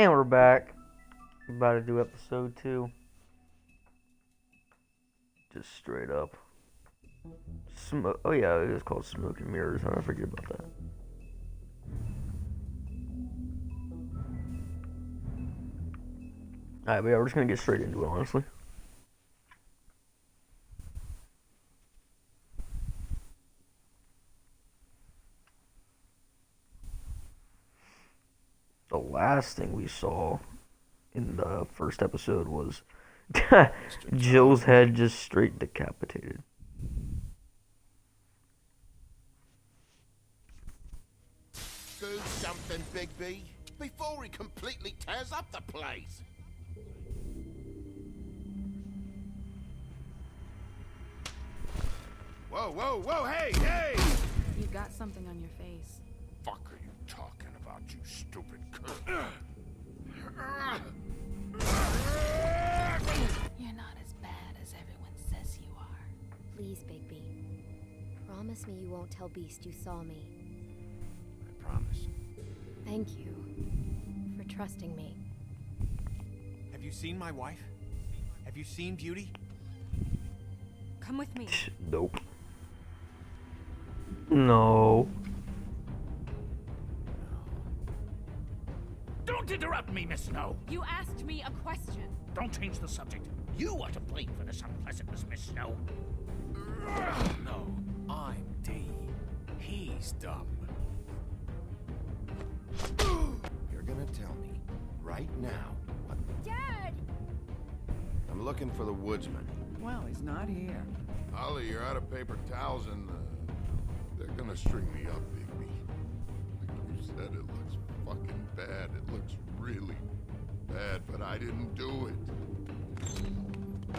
And we're back. We're about to do episode 2. Just straight up. Smoke. Oh yeah, it is called Smoke and Mirrors. I forget about that. Alright, but yeah, we're just gonna get straight into it, honestly. The last thing we saw in the first episode was Jill's head just straight decapitated. Do something, Bigby, before he completely tears up the place. Whoa, whoa, whoa, hey, hey! You got something on your face. Fuck are you talking about, you stupid You're not as bad as everyone says you are. Please, Bigby. Promise me you won't tell Beast you saw me. I promise. Thank you for trusting me. Have you seen my wife? Have you seen Beauty? Come with me. Nope. No. Don't interrupt me, Miss Snow. You asked me a question. Don't change the subject. You are to blame for this unpleasantness, Miss Snow. No, I'm D. He's dumb. You're gonna tell me, right now, what... Dad! I'm looking for the woodsman. Well, he's not here. Ollie, you're out of paper towels and, they're gonna string me up, Bigby. Like you said, it looks fucking bad. It looks really bad, but I didn't do it.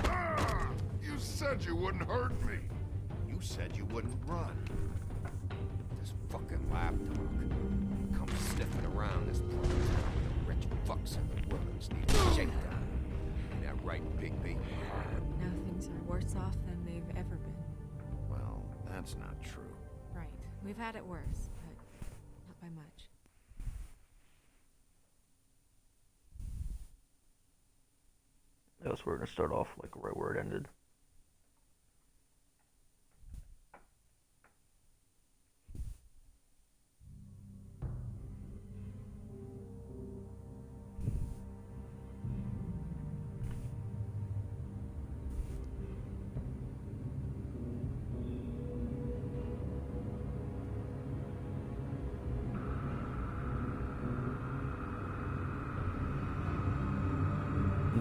Ah! You said you wouldn't hurt me. You said you wouldn't run. This fucking lapdog comes sniffing around this part of town. Rich fucks in the woods need a shakedown. Ain't that right, Bigby? Now things are worse off than they've ever been. Well, that's not true. Right. We've had it worse, but not by much. I guess we're gonna start off like right where it ended.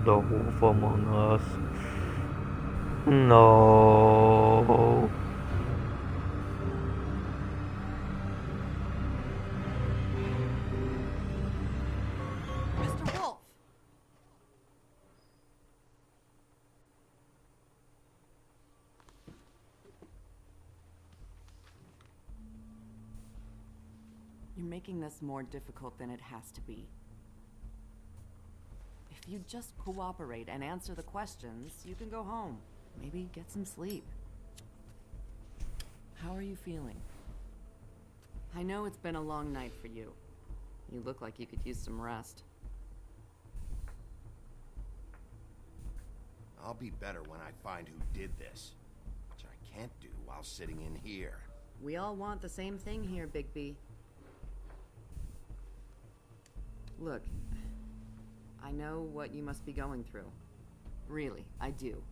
The Wolf Among Us. No. Mr. Wolf! You're making this more difficult than it has to be. If you just cooperate and answer the questions, you can go home. Maybe get some sleep. How are you feeling? I know it's been a long night for you. You look like you could use some rest. I'll be better when I find who did this, which I can't do while sitting in here. We all want the same thing here, Bigby. Look, I know what you must be going through. Really, I do.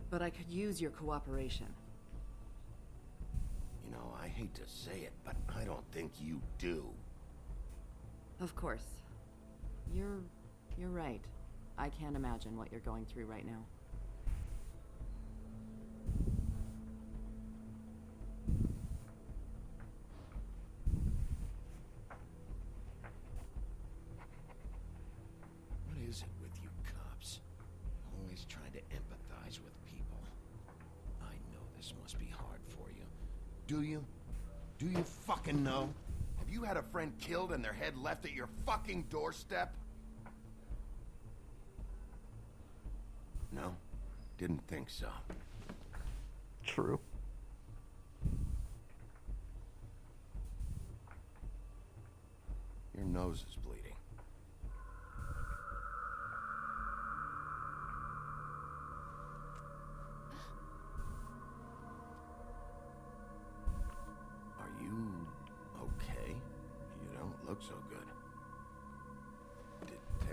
But I could use your cooperation. You know, I hate to say it, but I don't think you do. Of course. You're right. I can't imagine what you're going through right now. What is it with you cops? Always trying to empathize with people. I know this must be hard for you. Do you? Do you fucking know? Have you had a friend killed and their head left at your fucking doorstep? No? Didn't think so. True. Your nose is bleeding.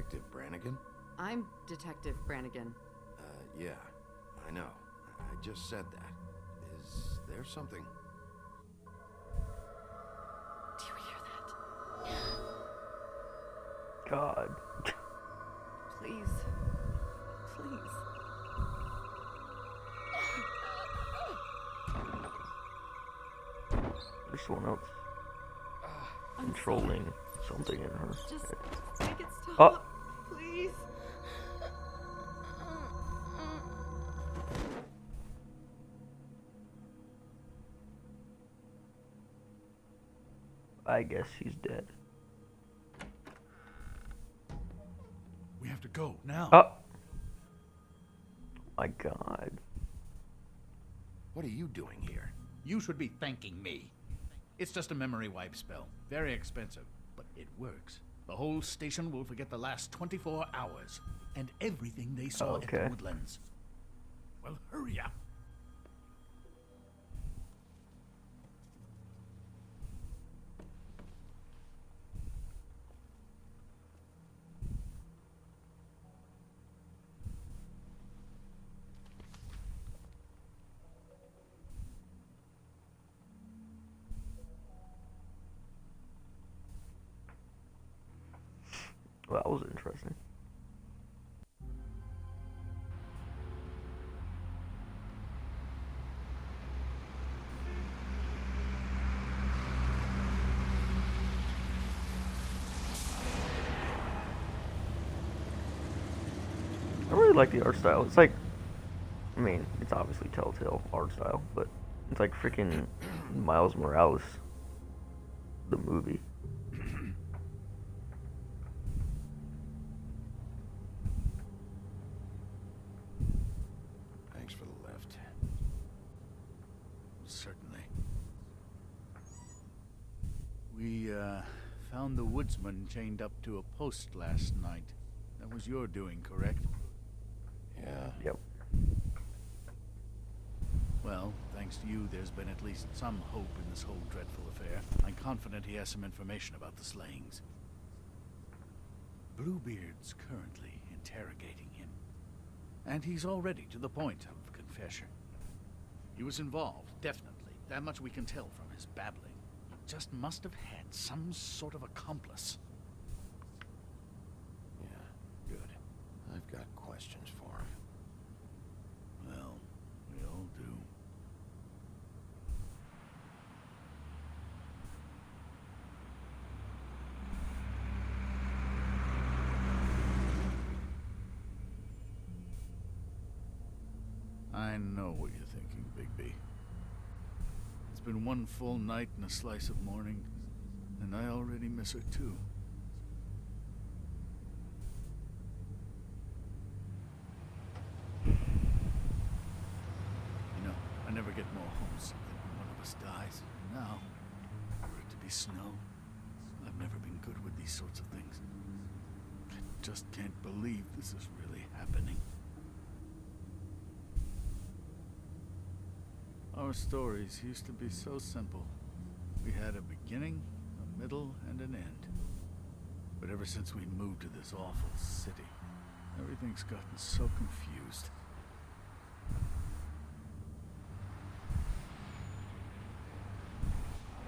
Detective Brannigan? I'm Detective Brannigan. Yeah, I know. I just said that. Is there something? Do you hear that? God. Please. Please. There's someone else controlling something in her Just head. make it stop. Oh. Please. I guess he's dead. We have to go now. Oh. My God. What are you doing here? You should be thanking me. It's just a memory wipe spell. Very expensive, but it works. The whole station will forget the last 24 hours and everything they saw at Okay. the Woodlands. Well, hurry up. Well, that was interesting. I really like the art style. It's like, I mean, it's obviously Telltale art style, but it's like freaking Miles Morales, the movie. Thanks for the lift. Certainly. We, found the woodsman chained up to a post last night. That was your doing, correct? Yeah. Yep. Well, thanks to you, there's been at least some hope in this whole dreadful affair. I'm confident he has some information about the slayings. Bluebeard's currently interrogating him. And he's already to the point of confession. He was involved, definitely. That much we can tell from his babbling. He just must have had some sort of accomplice. Yeah, good. I've got questions for him. Well, we all do. I know what you're thinking, Bigby. It's been one full night and a slice of morning, and I already miss her too. You know, I never get more homesick than when one of us dies. And now, for it to be snow, I've never been good with these sorts of things. I just can't believe this is really happening. Our stories used to be so simple. We had a beginning, a middle, and an end. But ever since we moved to this awful city, everything's gotten so confused.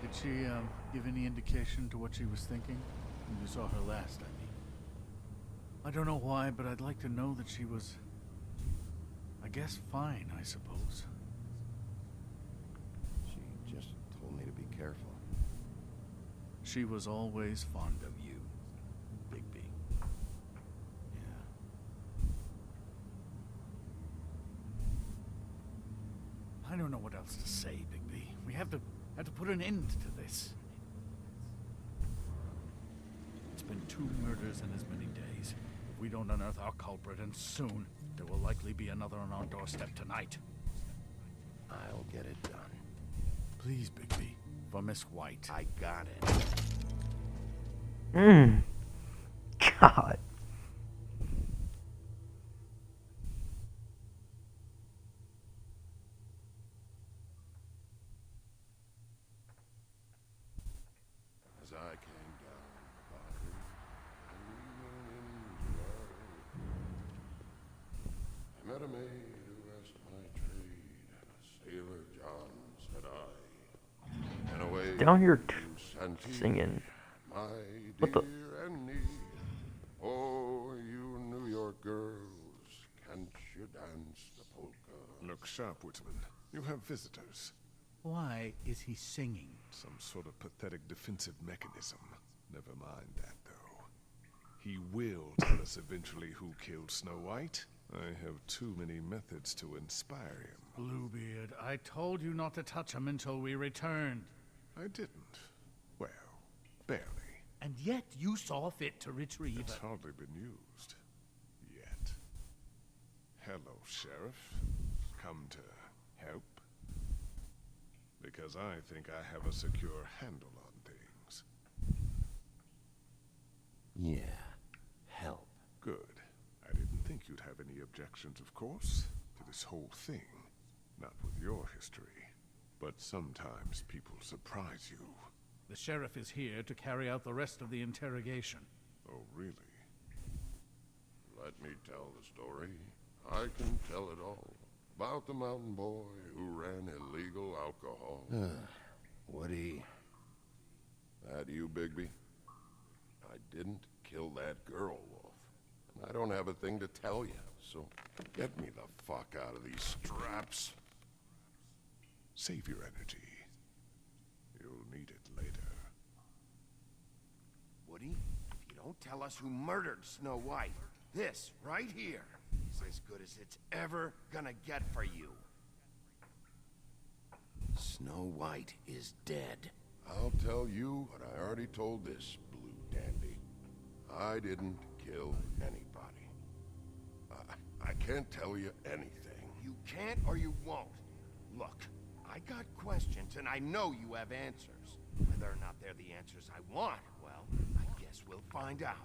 Did she, give any indication to what she was thinking? When you saw her last, I mean. I don't know why, but I'd like to know that she was, I guess, fine, I suppose. She just told me to be careful. She was always fond of you, Bigby. Yeah. I don't know what else to say, Bigby. We have to put an end to this. It's been 2 murders in as many days. If we don't unearth our culprit, and soon, there will likely be another on our doorstep tonight. I'll get it done. Please, Bigby, for Miss White. I got it. God. As I came down, Father, we went in down here Santi, singing. my What the? dear Annie. Oh, you New York girls, can't you dance the polka? Look sharp, Whitman. You have visitors. Why is he singing? Some sort of pathetic defensive mechanism. Never mind that, though. He will tell us eventually who killed Snow White. I have too many methods to inspire him. Bluebeard, I told you not to touch him until we returned. I didn't. Well, barely. And yet you saw fit to retrieve It's it. hardly been used. Yet. Hello, Sheriff. Come to help? Because I think I have a secure handle on things. Yeah. Help. Good. I didn't think you'd have any objections, of course, to this whole thing. Not with your history. But sometimes people surprise you. The sheriff is here to carry out the rest of the interrogation. Oh, really? Let me tell the story. I can tell it all. About the mountain boy who ran illegal alcohol. Woody. That you, Bigby? I didn't kill that girl, Wolf. And I don't have a thing to tell you, so get me the fuck out of these straps. Save your energy. You'll need it later. Woody, if you don't tell us who murdered Snow White, this right here is as good as it's ever gonna get for you. Snow White is dead. I'll tell you what I already told this blue dandy. I didn't kill anybody. I can't tell you anything. You can't or you won't. Look, I got questions and I know you have answers. Whether or not they're the answers I want, well, I guess we'll find out.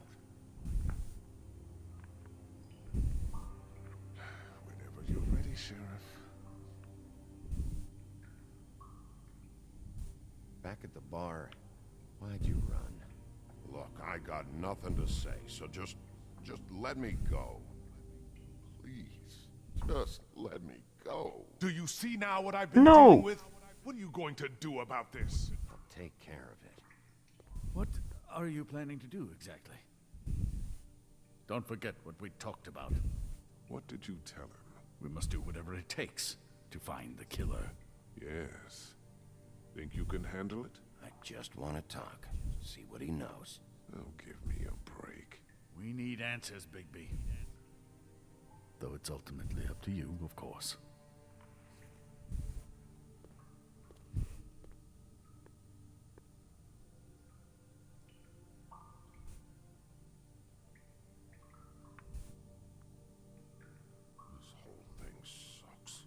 Whenever you're ready, Sheriff. Back at the bar, why'd you run? Look, I got nothing to say, so just let me go. Please, just let me go. Do you see now what I've been No. dealing with? What are you going to do about this? I'll take care of it. What are you planning to do exactly? Don't forget what we talked about. What did you tell him? We must do whatever it takes to find the killer. Yes. Think you can handle it? I just want to talk, see what he knows. Oh, give me a break. We need answers, Bigby. Though it's ultimately up to you, of course. This whole thing sucks.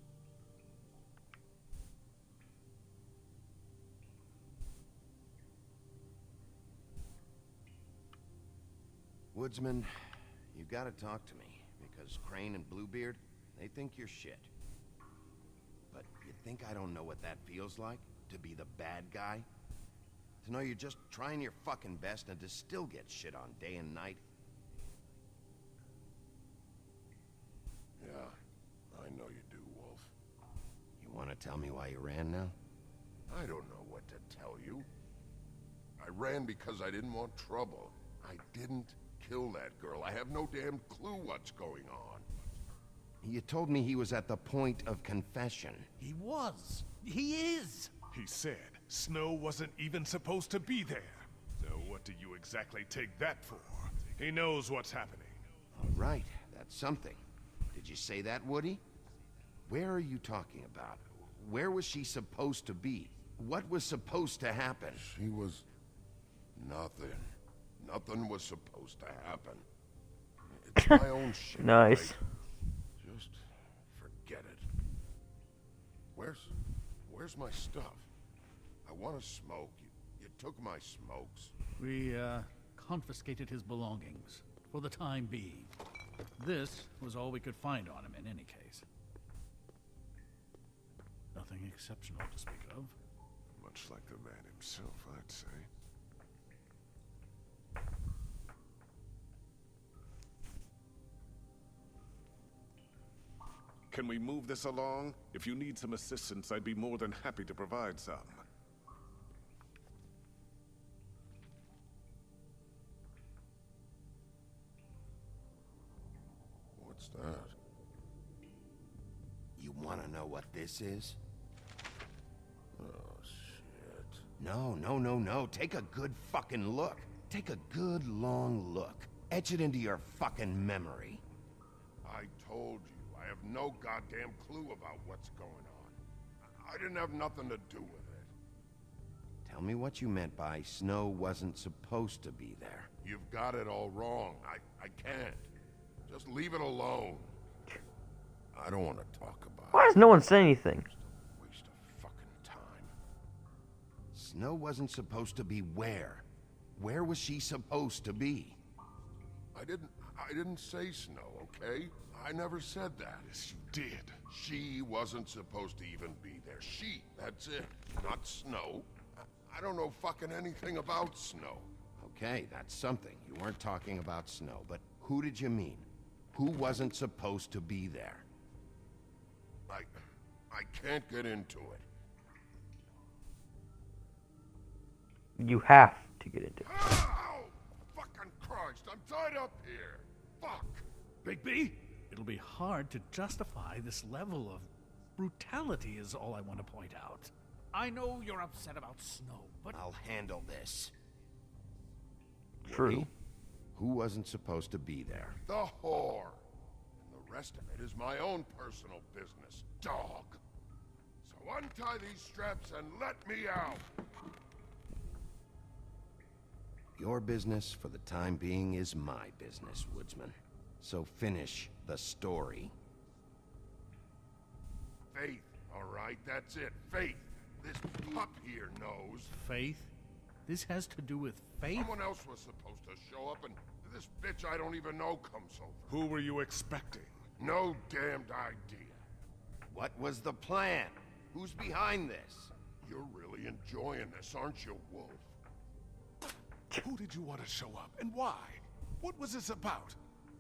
Woodsman, you gotta talk to me, because Crane and Bluebeard, they think you're shit. But you think I don't know what that feels like? To be the bad guy? To know you're just trying your fucking best and to still get shit on day and night? Yeah, I know you do, Wolf. You wanna tell me why you ran now? I don't know what to tell you. I ran because I didn't want trouble. I didn't kill that girl. I have no damn clue what's going on. You told me he was at the point of confession. He was. He is. He said Snow wasn't even supposed to be there. So what do you exactly take that for? He knows what's happening. All right, that's something. Did you say that, Woody? Where are you talking about? Where was she supposed to be? What was supposed to happen? She was... nothing. Nothing was supposed to happen. It's my own shit. Nice. Right? Just forget it. Where's my stuff? I want to smoke. You took my smokes. We, confiscated his belongings, for the time being. This was all we could find on him in any case. Nothing exceptional to speak of. Much like the man himself, I'd say. Can we move this along? If you need some assistance, I'd be more than happy to provide some. What's that? You want to know what this is? Oh, shit. No. Take a good fucking look. Take a good long look. Etch it into your fucking memory. I told you, I have no goddamn clue about what's going on. I didn't have nothing to do with it. Tell me what you meant by Snow wasn't supposed to be there. You've got it all wrong. I can't. Just leave it alone. I don't want to talk about Why does no one say anything? Waste of fucking time. Snow wasn't supposed to be where? Where was she supposed to be? I didn't say Snow, okay? I never said that. Yes, you did. She wasn't supposed to even be there. She, that's it. Not Snow. I don't know fucking anything about Snow. Okay, that's something. You weren't talking about Snow, but who did you mean? Who wasn't supposed to be there? I can't get into it. You have to get into it. Ow! Fucking Christ, I'm tied up here. Fuck. Bigby, it'll be hard to justify this level of brutality is all I want to point out. I know you're upset about Snow, but I'll handle this. True. Woody, who wasn't supposed to be there? The whore. And the rest of it is my own personal business, dog. So untie these straps and let me out. Your business for the time being is my business, Woodsman. So finish the story. Faith, all right? That's it. Faith. This pup here knows. Faith? This has to do with faith? Someone else was supposed to show up, and this bitch I don't even know comes over. Who were you expecting? No damned idea. What was the plan? Who's behind this? You're really enjoying this, aren't you, Wolf? Who did you want to show up, and why? What was this about?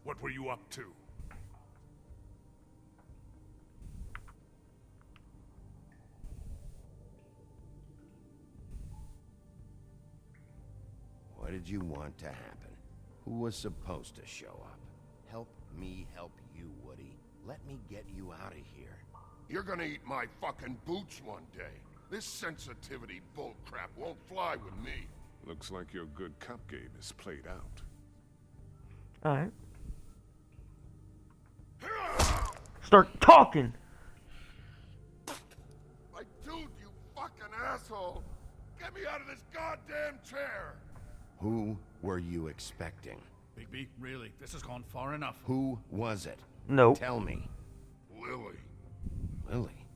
What were you up to? What did you want to happen? Who was supposed to show up? Help me help you, Woody. Let me get you out of here. You're gonna eat my fucking boots one day. This sensitivity bullcrap won't fly with me. Looks like your good cop game is played out. Alright. Start talking! My dude, you fucking asshole! Get me out of this goddamn chair! Who were you expecting? Bigby, really, this has gone far enough. Who was it? No. Tell me. Lily. Lily?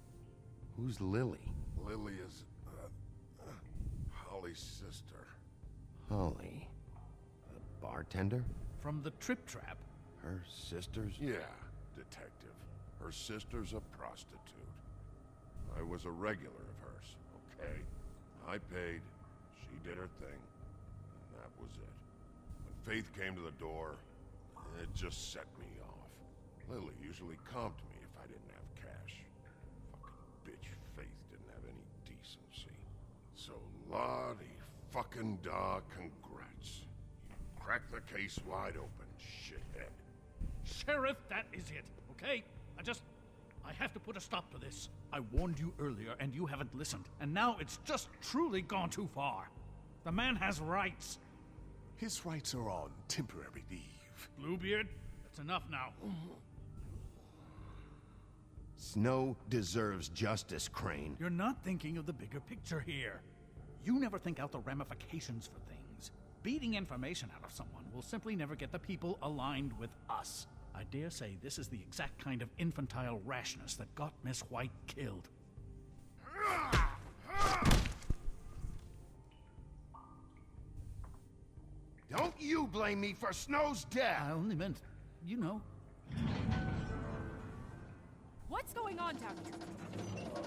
Who's Lily? Lily is, Holly's sister. Holly. The bartender? From the Trip Trap? Her sister's? Yeah, detective. Her sister's a prostitute. I was a regular of hers, okay? I paid, she did her thing, and that was it. When Faith came to the door, it just set me off. Lily usually comped me if I didn't have cash. Fucking bitch Faith didn't have any decency. So Lottie fucking da, congrats. You cracked the case wide open, shithead. Sheriff, that is it, okay? I have to put a stop to this. I warned you earlier, and you haven't listened. And now it's just truly gone too far. The man has rights. His rights are on temporary leave. Bluebeard, that's enough now. Snow deserves justice, Crane. You're not thinking of the bigger picture here. You never think out the ramifications for things. Beating information out of someone will simply never get the people aligned with us. I dare say this is the exact kind of infantile rashness that got Miss White killed. Don't you blame me for Snow's death! I only meant, you know. What's going on down here?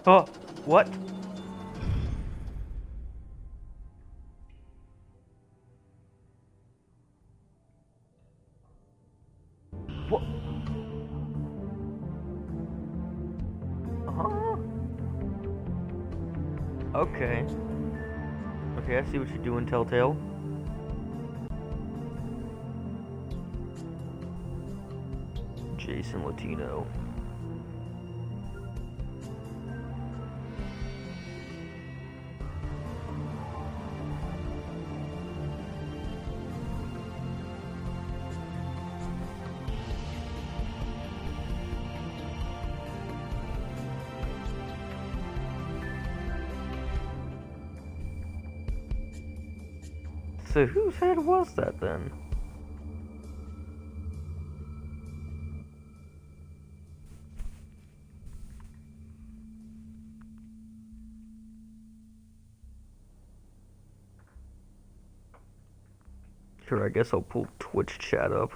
Oh, what? What? Uh-huh. Okay. Okay, I see what you're doing, Telltale. Jason Latino. So whose head was that then? Sure, I guess I'll pull Twitch chat up.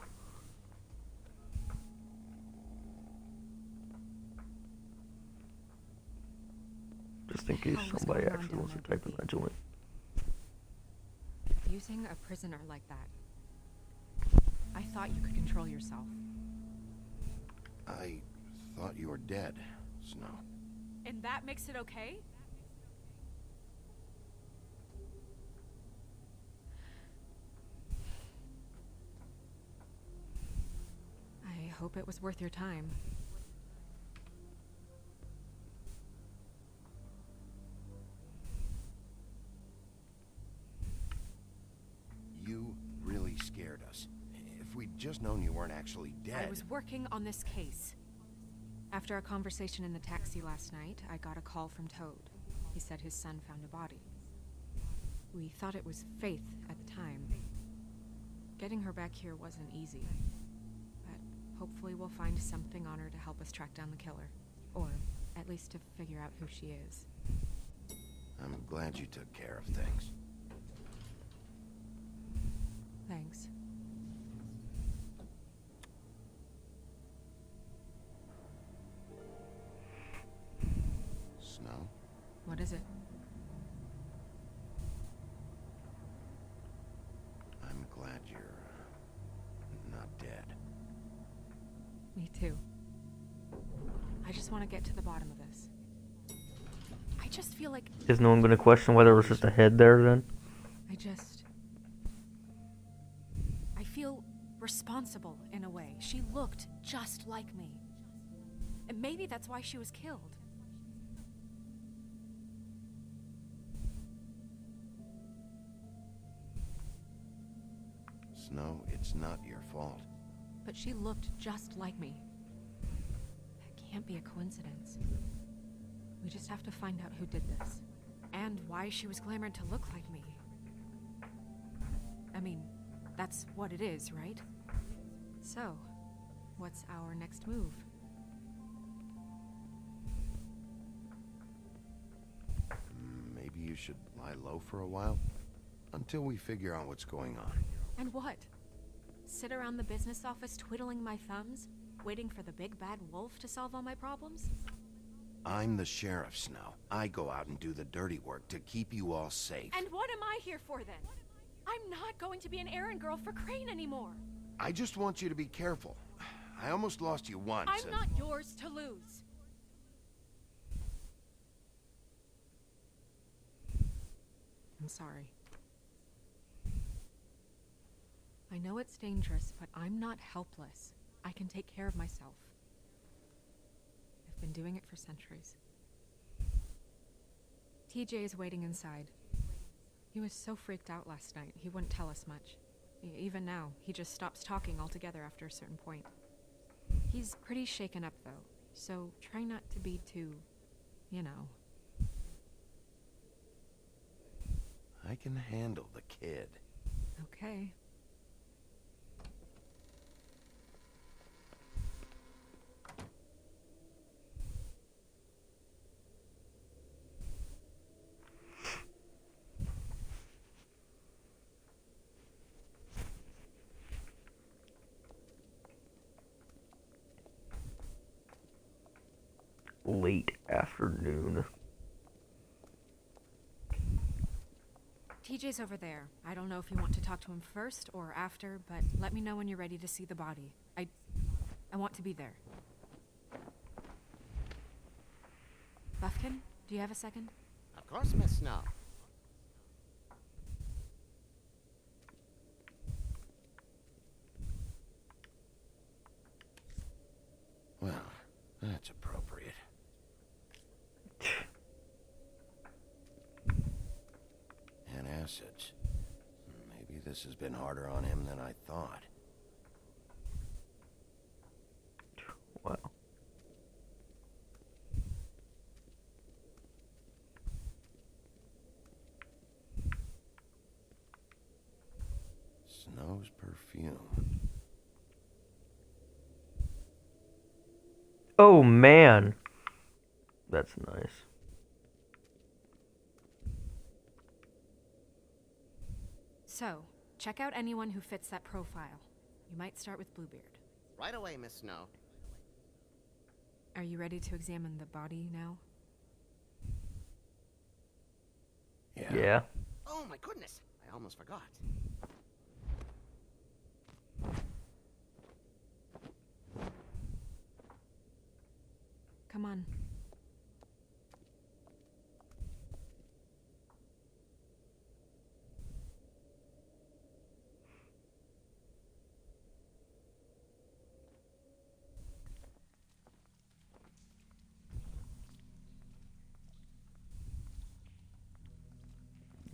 Just in case somebody actually wants to type in that joint. Abusing a prisoner like that. I thought you could control yourself. I thought you were dead, Snow. And that makes it okay? I hope it was worth your time. You really scared us. If we'd just known you weren't actually dead... I was working on this case. After a conversation in the taxi last night, I got a call from Toad. He said his son found a body. We thought it was Faith at the time. Getting her back here wasn't easy. But hopefully we'll find something on her to help us track down the killer. Or at least to figure out who she is. I'm glad you took care of things. Thanks. Snow? What is it? I'm glad you're not dead. Me too. I just want to get to the bottom of this. I just feel like... Is no one going to question why there was just a head there then? I feel responsible in a way. She looked just like me. And maybe that's why she was killed. Snow, it's not your fault. But she looked just like me. That can't be a coincidence. We just have to find out who did this. And why she was glamored to look like me. I mean, that's what it is, right? So, what's our next move? Maybe you should lie low for a while? Until we figure out what's going on. And what? Sit around the business office twiddling my thumbs? Waiting for the big bad wolf to solve all my problems? I'm the sheriff, Snow. I go out and do the dirty work to keep you all safe. And what am I here for then? I'm not going to be an errand girl for Crane anymore. I just want you to be careful. I almost lost you once. I'm not yours to lose. I'm sorry. I know it's dangerous, but I'm not helpless. I can take care of myself. I've been doing it for centuries. TJ is waiting inside. He was so freaked out last night, he wouldn't tell us much. Even now, he just stops talking altogether after a certain point. He's pretty shaken up, though, so try not to be too, you know. I can handle the kid. Okay. Late afternoon. TJ's over there. I don't know if you want to talk to him first or after, but let me know when you're ready to see the body. I want to be there. Buffkin, do you have a second? Of course, Miss Snow. acids. Maybe this has been harder on him than I thought. Wow. Snow's perfume. Oh man, that's nice. So, check out anyone who fits that profile. You might start with Bluebeard. Right away, Miss Snow. Are you ready to examine the body now? Yeah. Oh my goodness, I almost forgot. Come on.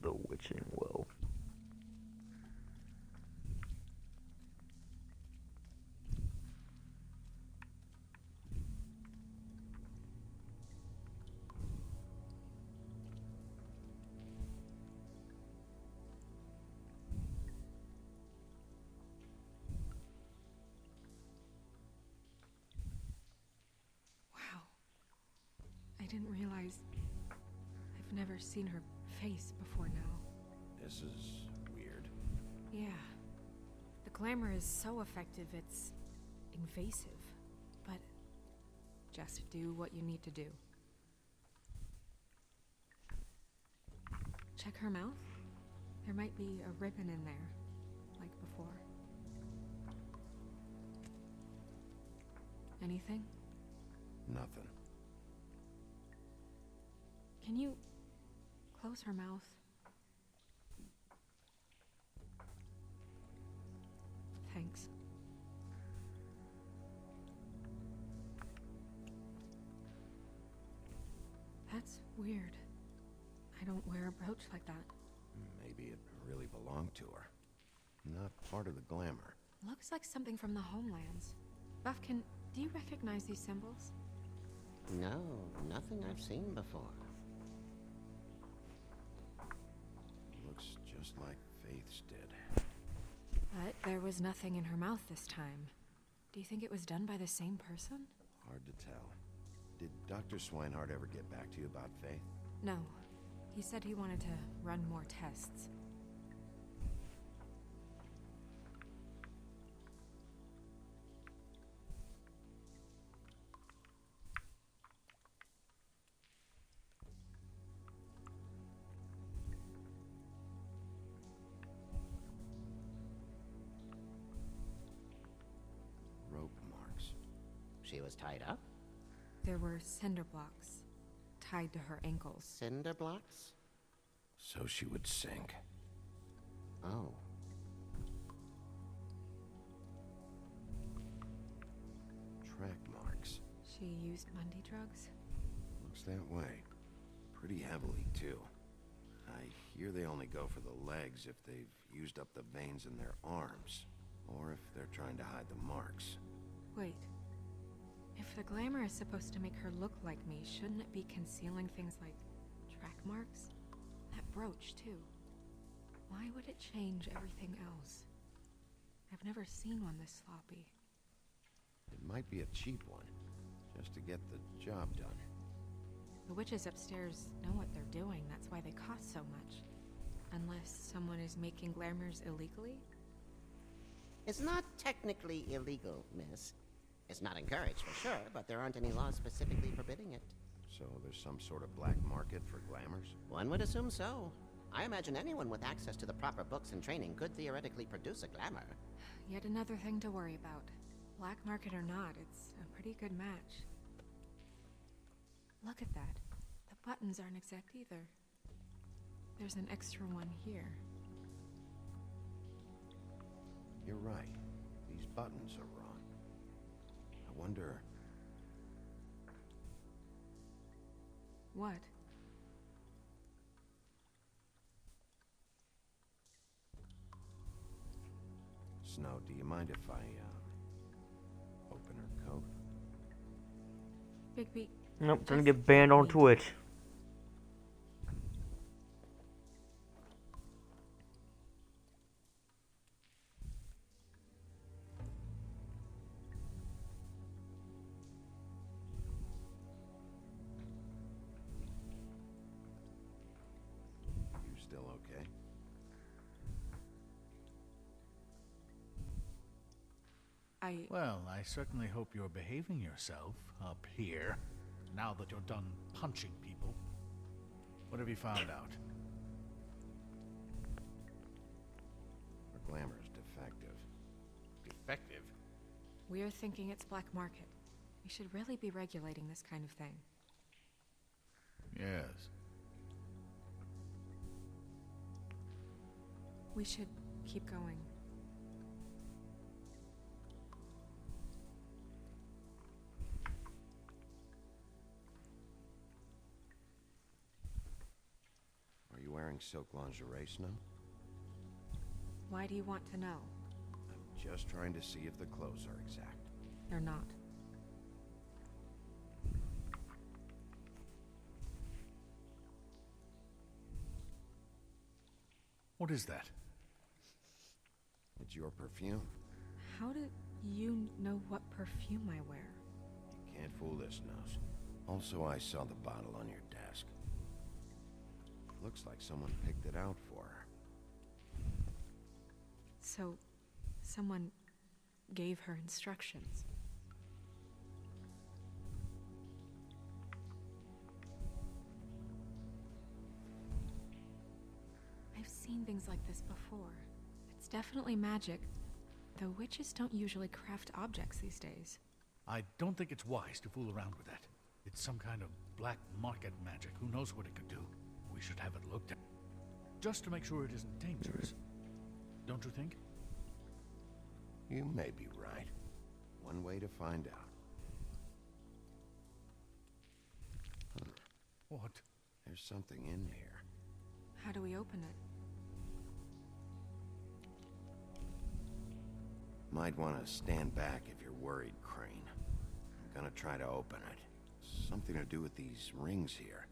The Witching Well. Wow. I didn't realize I've never seen her face before now. This is weird. Yeah. The glamour is so effective, it's invasive. But just do what you need to do. Check her mouth. There might be a ribbon in there, like before. Anything? Nothing. Can you close her mouth? Thanks. That's weird. I don't wear a brooch like that. Maybe it really belonged to her. Not part of the glamour. Looks like something from the homelands. Buffkin, do you recognize these symbols? No, nothing I've seen before. Looks just like Faith's did. But there was nothing in her mouth this time. Do you think it was done by the same person? Hard to tell. Did Dr. Swinehart ever get back to you about Faith? No. He said he wanted to run more tests. Rope marks. She was tied up? There were cinder blocks tied to her ankles. Cinder blocks? So she would sink. Oh. Track marks. She used Mundy drugs? Looks that way. Pretty heavily, too. I hear they only go for the legs if they've used up the veins in their arms. Or if they're trying to hide the marks. Wait. If the glamour is supposed to make her look like me, shouldn't it be concealing things like track marks? That brooch, too. Why would it change everything else? I've never seen one this sloppy. It might be a cheap one, just to get the job done. The witches upstairs know what they're doing, that's why they cost so much. Unless someone is making glamours illegally? It's not technically illegal, miss. It's not encouraged, for sure, but there aren't any laws specifically forbidding it. So there's some sort of black market for glamours? One would assume so. I imagine anyone with access to the proper books and training could theoretically produce a glamour. Yet another thing to worry about. Black market or not, it's a pretty good match. Look at that. The buttons aren't exact either. There's an extra one here. You're right. These buttons are wrong. I wonder... What? Snow, do you mind if I, open her coat? Bigby. Nope, trying to get banned on Twitch. You still okay? Well, I certainly hope you're behaving yourself up here, now that you're done punching people. What have you found out? Her glamour's defective. Defective? We're thinking it's black market. We should really be regulating this kind of thing. Yes. We should keep going. Are you wearing silk lingerie, Snow? Why do you want to know? I'm just trying to see if the clothes are exact. They're not. What is that? It's your perfume. How do you know what perfume I wear? You can't fool this nose. Also, I saw the bottle on your desk. Looks like someone picked it out for her. So, someone gave her instructions. I've seen things like this before. It's definitely magic, though witches don't usually craft objects these days. I don't think it's wise to fool around with that. It's some kind of black market magic. Who knows what it could do? We should have it looked at. Just to make sure it isn't dangerous. Don't you think? You may be right. One way to find out. Huh. What? There's something in here. How do we open it? Might want to stand back if you're worried, Crane. I'm gonna try to open it. Something to do with these rings here.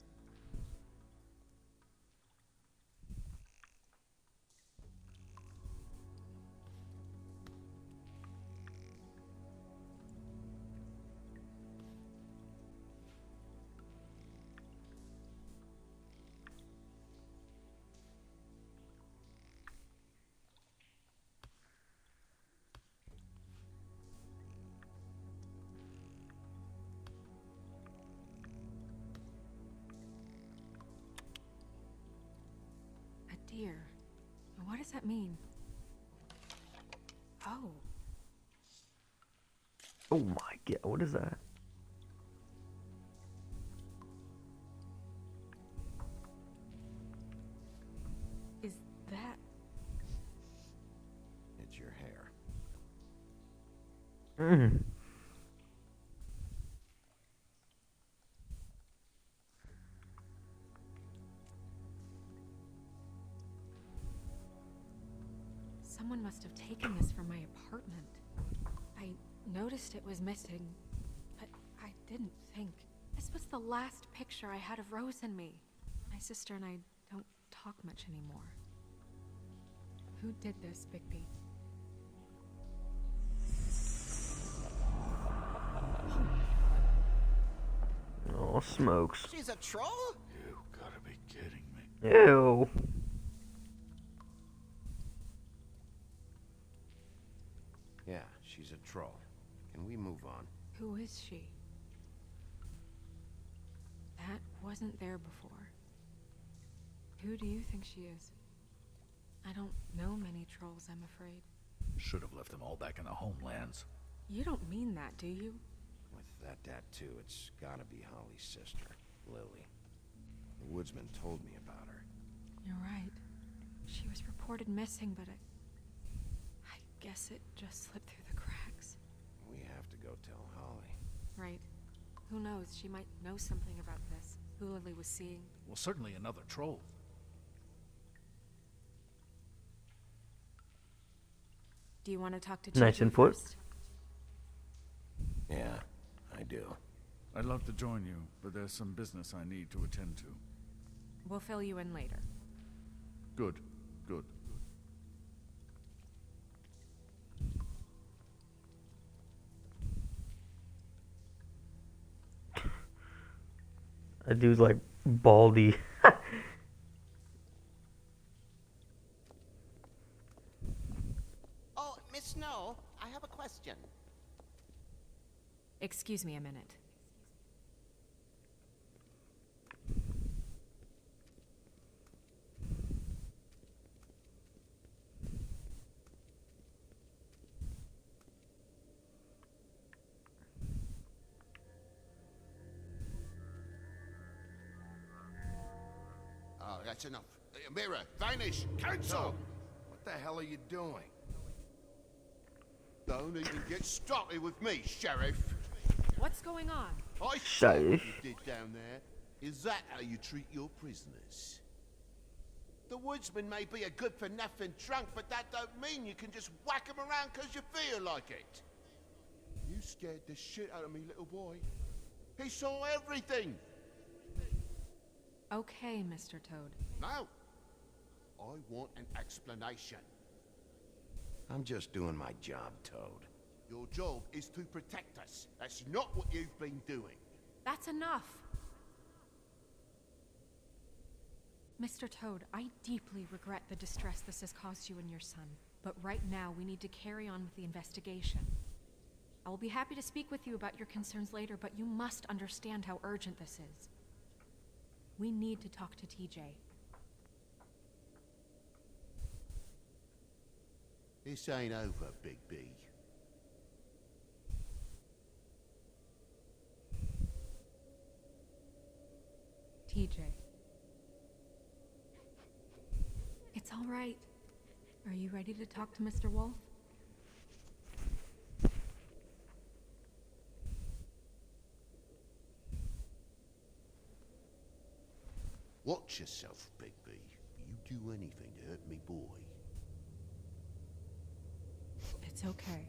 Dear, what does that mean? Oh. Oh my god, what is that? Is that... It's your hair. Mm. Someone must have taken this from my apartment. I noticed it was missing, but I didn't think. This was the last picture I had of Rose and me. My sister and I don't talk much anymore. Who did this, Bigby? Oh, smokes. She's a troll? You gotta be kidding me. Ew. Yeah, she's a troll. Can we move on? Who is she? That wasn't there before. Who do you think she is? I don't know many trolls, I'm afraid. Should have left them all back in the homelands. You don't mean that, do you? With that tattoo, it's gotta be Holly's sister, Lily. The woodsman told me about her. You're right. She was reported missing, but I guess it just slipped through the cracks. We have to go tell Holly. Right. Who knows? She might know something about this. Who Lily was seeing. Well, certainly another troll. Do you want to talk to Nice Chief input. first? Yeah, I do. I'd love to join you, but there's some business I need to attend to. We'll fill you in later. Good, good. That dude's like baldy. Oh, Miss Snow, I have a question. Excuse me a minute. Oh, that's enough. Mira, vanish, cancel! What the hell are you doing? Don't even get started with me, Sheriff. What's going on? I saw what Sheriff. you did down there. Is that how you treat your prisoners? The woodsman may be a good-for-nothing drunk, but that don't mean you can just whack him around because you feel like it. You scared the shit out of me, little boy. He saw everything. Okay, Mr. Toad. Now, I want an explanation. I'm just doing my job, Toad. Your job is to protect us. That's not what you've been doing. That's enough. Mr. Toad, I deeply regret the distress this has caused you and your son. But right now, we need to carry on with the investigation. I will be happy to speak with you about your concerns later, but you must understand how urgent this is. We need to talk to TJ. This ain't over, Big B. TJ. It's all right. Are you ready to talk to Mr. Wolf? Watch yourself, Big B. You do anything to hurt me, boy. It's okay.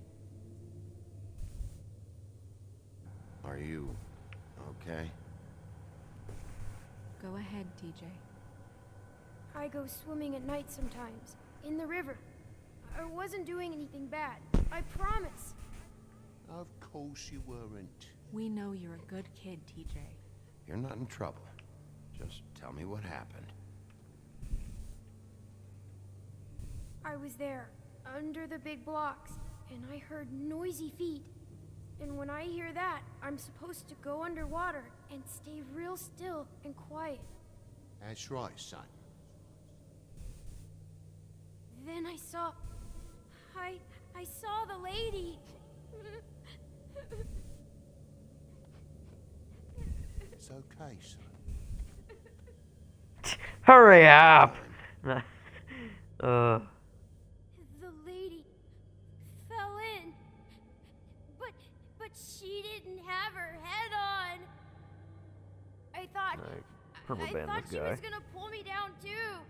Are you okay? Go ahead, TJ. I go swimming at night sometimes, in the river. I wasn't doing anything bad. I promise. Of course you weren't. We know you're a good kid, TJ. You're not in trouble. Just tell me what happened. I was there, under the big blocks, and I heard noisy feet. And when I hear that, I'm supposed to go underwater and stay real still and quiet. That's right, son. Then I saw the lady. It's okay, son. Hurry up! The lady fell in. But she didn't have her head on. I thought Purple band this she guy. was gonna pull me down too.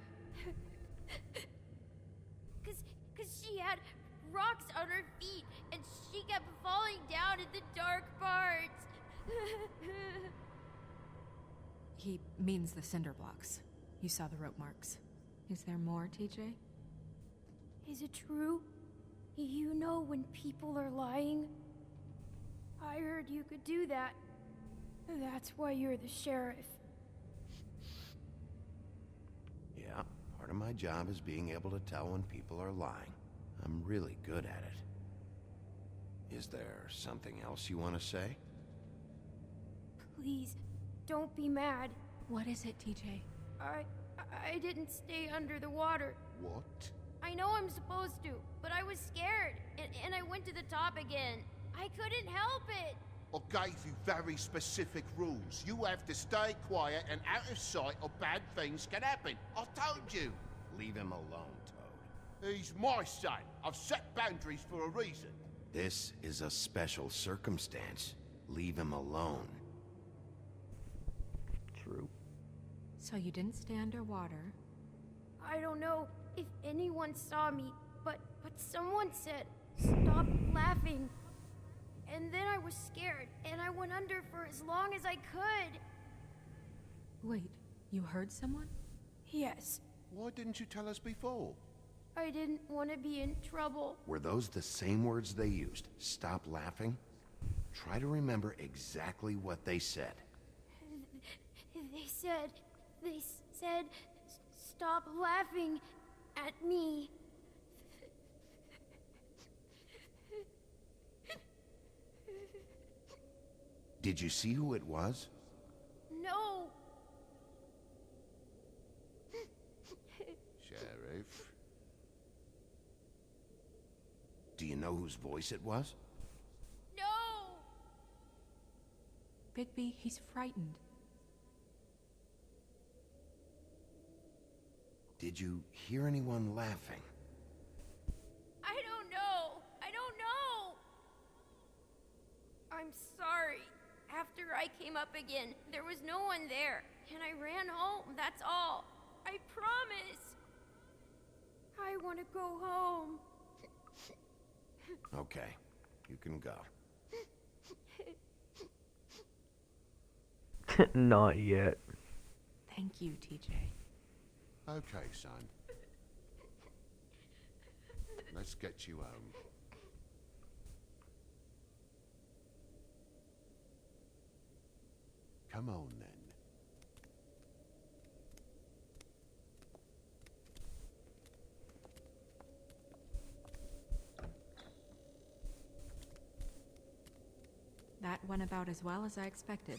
Cause she had rocks on her feet and she kept falling down in the dark parts. He means the cinder blocks. You saw the rope marks. Is there more, TJ? Is it true? You know when people are lying? I heard you could do that. That's why you're the sheriff. Yeah, part of my job is being able to tell when people are lying. I'm really good at it. Is there something else you want to say? Please, don't be mad. What is it, TJ? I didn't stay under the water. What? I know I'm supposed to, but I was scared, and I went to the top again. I couldn't help it. I gave you very specific rules. You have to stay quiet and out of sight or bad things can happen. I told you. Leave him alone, Toad. He's my son. I've set boundaries for a reason. This is a special circumstance. Leave him alone. True. So you didn't stay underwater? I don't know if anyone saw me, but but someone said, stop laughing. And then I was scared, and I went under for as long as I could. Wait, you heard someone? Yes, Why didn't you tell us before? I didn't want to be in trouble. Were those the same words they used? Stop laughing? Try to remember exactly what they said. They said, stop laughing at me. Did you see who it was? No. Sheriff. Do you know whose voice it was? No. Bigby, he's frightened. Did you hear anyone laughing? I don't know. I don't know. I'm sorry. After I came up again, there was no one there, and I ran home, that's all. I promise. I want to go home. Okay, you can go. Not yet. Thank you, TJ. Okay, son. Let's get you home. Come on, then. That went about as well as I expected.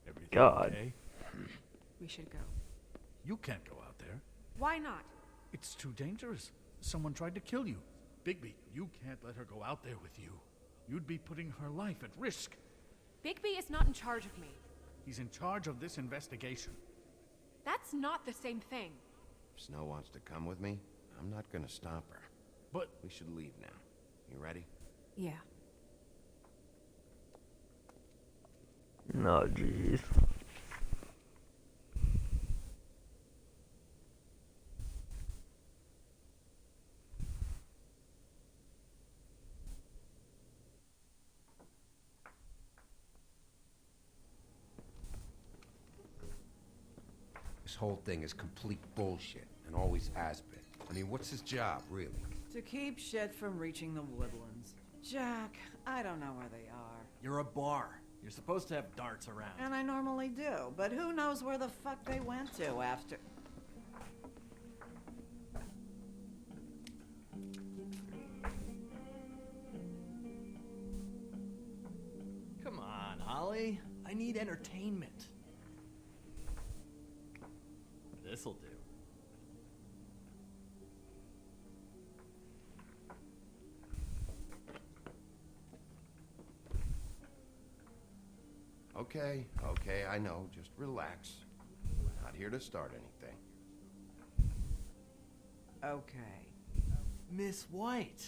Everything God. okay? We should go. You can't go out there. Why not? It's too dangerous. Someone tried to kill you. Bigby, you can't let her go out there with you. You'd be putting her life at risk. Bigby is not in charge of me. He's in charge of this investigation. That's not the same thing. If Snow wants to come with me, I'm not gonna stop her. But we should leave now. You ready? Yeah. No, jeez. This whole thing is complete bullshit, and always has been. I mean, what's his job, really? To keep shit from reaching the woodlands. Jack, I don't know where they are. You're a bar. You're supposed to have darts around. And I normally do, but who knows where the fuck they went to after... Come on, Holly. I need entertainment. This'll do. Okay, I know. Just relax. We're not here to start anything. Okay. Miss White,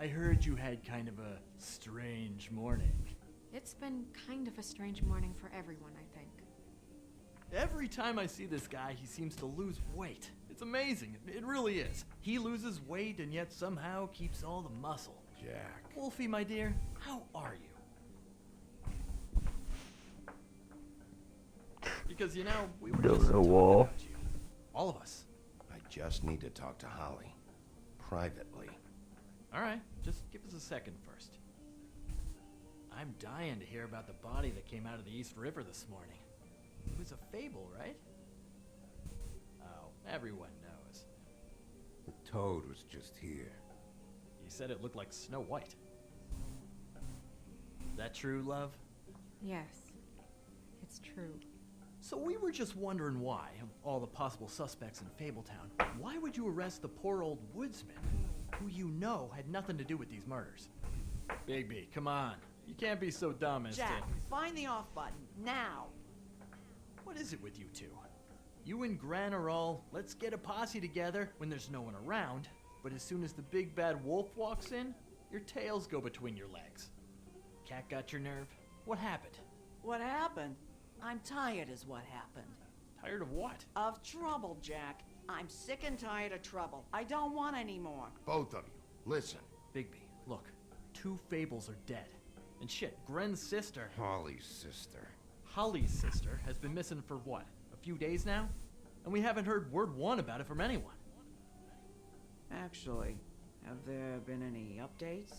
I heard you had kind of a strange morning. It's been kind of a strange morning for everyone, I think. Every time I see this guy, he seems to lose weight. It's amazing. It really is. He loses weight and yet somehow keeps all the muscle. Jack. Wolfie, my dear, how are you? Because, you know, we were just talking wall. about you. All of us. I just need to talk to Holly. Privately. All right, just give us a second first. I'm dying to hear about the body that came out of the East River this morning. It was a fable, right? Oh, everyone knows. The toad was just here. You said it looked like Snow White. Is that true, love? Yes, it's true. So we were just wondering why, of all the possible suspects in Fabletown, why would you arrest the poor old woodsman, who you know had nothing to do with these murders? Bigby, come on. You can't be so dumb as Jack, to... find the off button, now! What is it with you two? You and Gran are all, let's get a posse together when there's no one around, but as soon as the big bad wolf walks in, your tails go between your legs. Cat got your nerve? What happened? What happened? I'm tired is what happened. Tired of what? Of trouble, Jack. I'm sick and tired of trouble. I don't want any more. Both of you, listen. Bigby, look. 2 Fables are dead. And shit, Gren's sister... Holly's sister. Holly's sister has been missing for what? A few days now? And we haven't heard word one about it from anyone. Actually, have there been any updates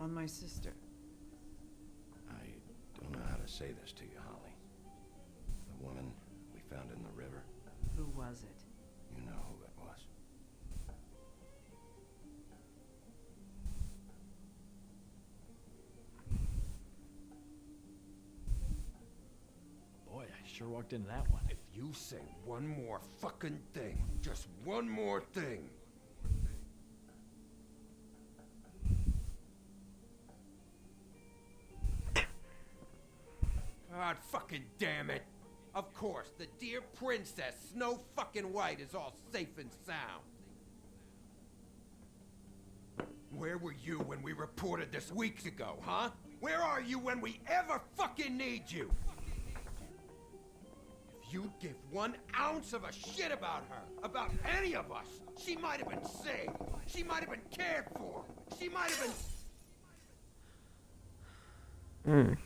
on my sister? I don't know how to say this to you, Holly. The woman we found in the river. Who was it? You know who it was. Boy, I sure walked into that one. If you say one more fucking thing, just one more thing. God fucking damn it. Of course, the dear princess, Snow fucking White, is all safe and sound. Where were you when we reported this weeks ago, huh? Where are you when we ever fucking need you? If you'd give 1 ounce of a shit about her, about any of us, she might have been saved. She might have been cared for. She might have been...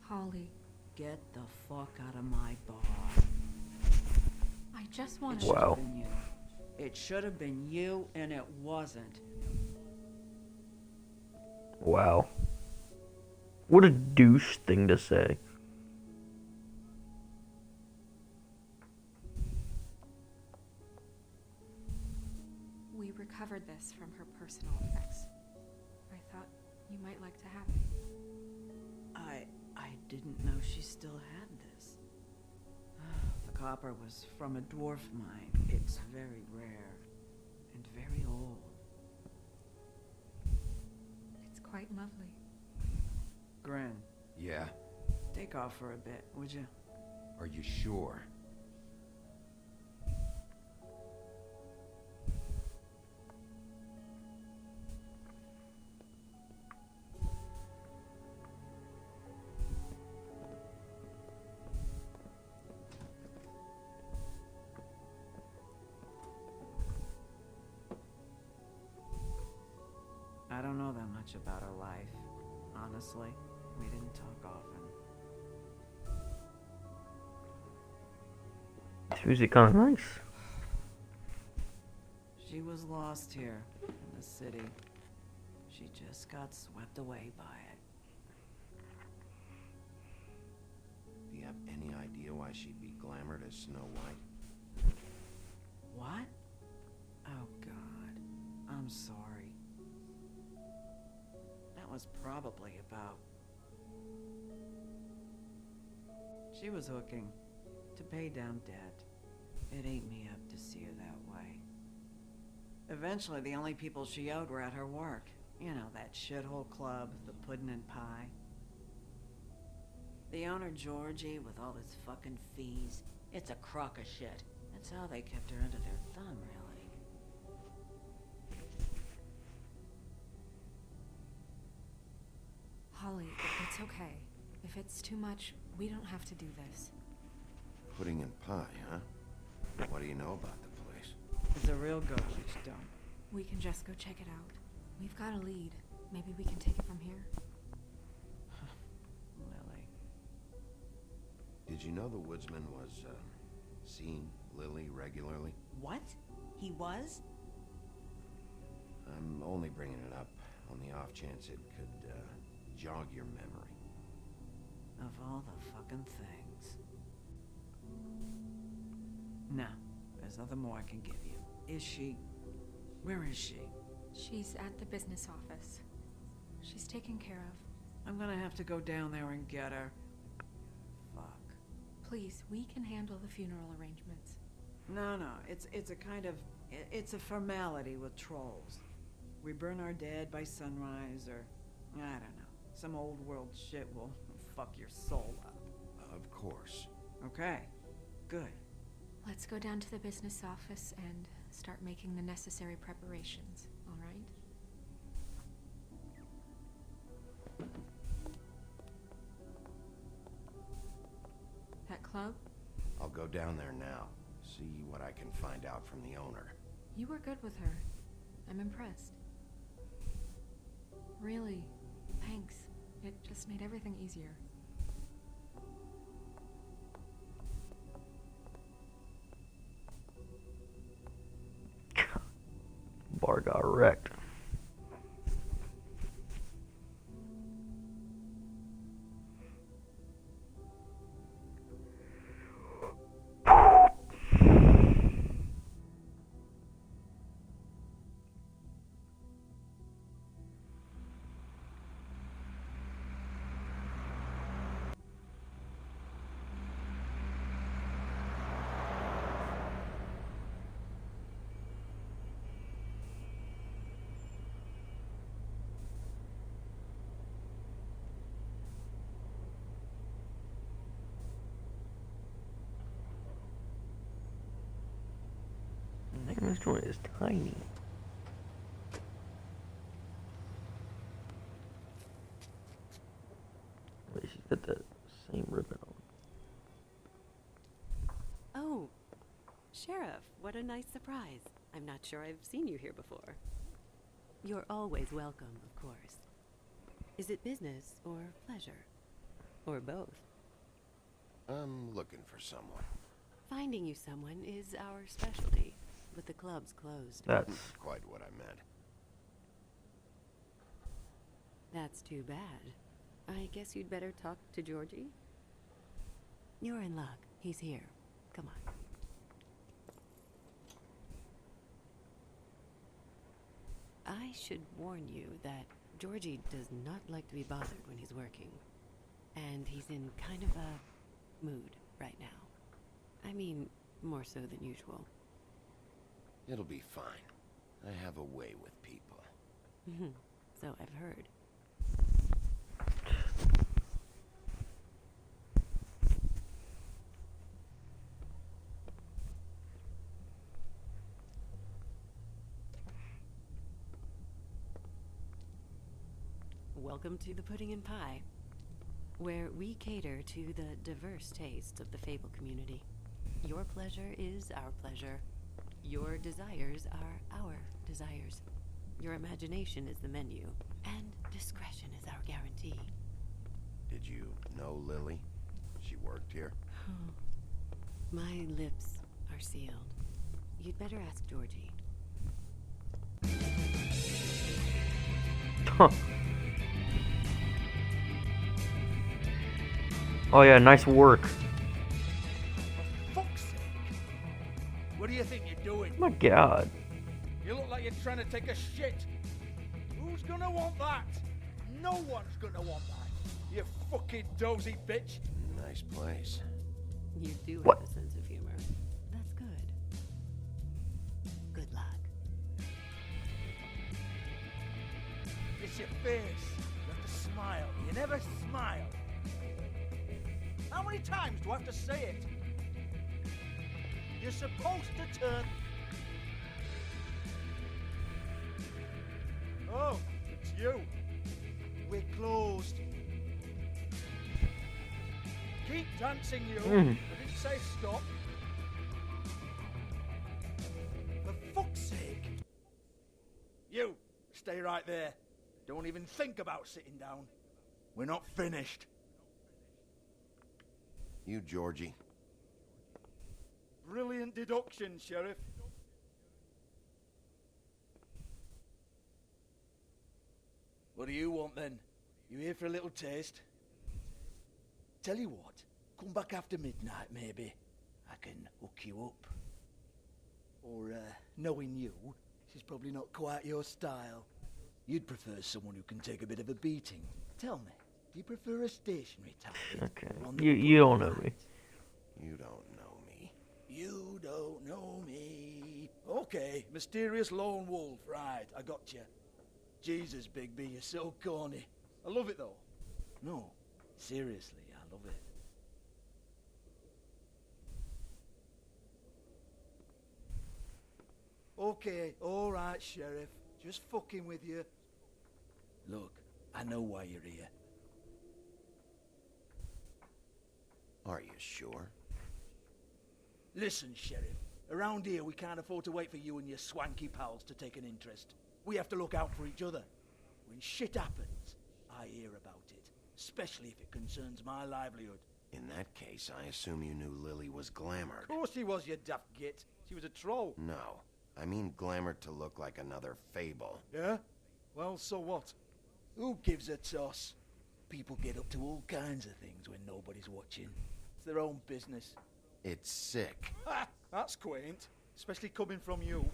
Holly, Get the fuck out of my bar. I just want It to... should have been you. It should have been you, and it wasn't. Wow. What a douche thing to say. We recovered this from her personal effects. I thought you might like to have it. I didn't know she still had this. The copper was from a dwarf mine. It's very rare and very old. It's quite lovely. Gren, Yeah? take off for a bit, would you? Are you sure? I don't know that much about her life. Honestly, we didn't talk often. This music kind of nice. She was lost here in the city. She just got swept away by it. Do you have any idea why she'd be glamored as Snow White? What? Oh, God. I'm sorry. That was probably about... She was hooking to pay down debt. It ate me up to see her that way. Eventually, the only people she owed were at her work. You know, that shithole club, the Puddin' and Pie. The owner, Georgie, with all his fucking fees. It's a crock of shit. That's how they kept her under their thumb, really. Holly, it's okay. If it's too much, we don't have to do this. Pudding and pie, huh? What do you know about the place? It's a real garbage dump. We can just go check it out. We've got a lead. Maybe we can take it from here. Lily. Did you know the woodsman was, seeing Lily regularly? What? He was? I'm only bringing it up on the off chance it could, jog your memory. Of all the fucking things. No, there's nothing more I can give you. Is she... Where is she? She's at the business office. She's taken care of. I'm gonna have to go down there and get her. Fuck. Please, we can handle the funeral arrangements. No, it's a kind of, it's a formality with trolls. We burn our dead by sunrise, or, I don't know, some old world shit will fuck your soul up. Of course. Okay, good. Let's go down to the business office and start making the necessary preparations, all right? That club? I'll go down there now. See what I can find out from the owner. You were good with her. I'm impressed. Really, thanks. It just made everything easier. Bar got wrecked. This joint is tiny. Wait, she's got the same ribbon on. Oh, Sheriff, what a nice surprise. I'm not sure I've seen you here before. You're always welcome, of course. Is it business or pleasure? Or both? I'm looking for someone. Finding you someone is our specialty, but the club's closed. That's quite what I meant. That's too bad. I guess you'd better talk to Georgie. You're in luck. He's here. Come on. I should warn you that Georgie does not like to be bothered when he's working. And he's in kind of a mood right now. I mean, more so than usual. It'll be fine. I have a way with people. So I've heard. Welcome to the Pudding and Pie, where we cater to the diverse tastes of the Fable community. Your pleasure is our pleasure. Your desires are our desires. Your imagination is the menu, and discretion is our guarantee. Did you know Lily? She worked here? My lips are sealed. You'd better ask Georgie. Huh. Oh yeah, nice work. Fuck's sake. What do you think you're doing? Oh my god. You look like you're trying to take a shit. Who's gonna want that? No one's gonna want that. You fucking dozy bitch. Nice place. You do What? have a sense of humor. That's good. Good luck. It's your face. You have to smile. You never smile. How many times do I have to say it? You're supposed to turn... Oh, it's you. We're closed. Keep dancing, you. I didn't say stop. For fuck's sake. You, stay right there. Don't even think about sitting down. We're not finished. You, Georgie. Brilliant deduction, Sheriff. What do you want then? You here for a little taste? Tell you what, come back after midnight maybe. I can hook you up. Or, knowing you, this is probably not quite your style. You'd prefer someone who can take a bit of a beating. Tell me, do you prefer a stationary target? Okay. You don't know me. You don't know me. You don't know me. Okay, mysterious lone wolf. Right, I got you. Jesus, Bigby, you're so corny. I love it, though. No, seriously, I love it. Okay, alright, Sheriff. Just fucking with you. Look, I know why you're here. Are you sure? Listen, Sheriff. Around here, we can't afford to wait for you and your swanky pals to take an interest. We have to look out for each other. When shit happens, I hear about it. Especially if it concerns my livelihood. In that case, I assume you knew Lily was glamored. Of course she was, you daft git. She was a troll. No. I mean glamored to look like another fable. Yeah? Well, so what? Who gives a toss? People get up to all kinds of things when nobody's watching. It's their own business. It's sick. Ha! That's quaint. Especially coming from you.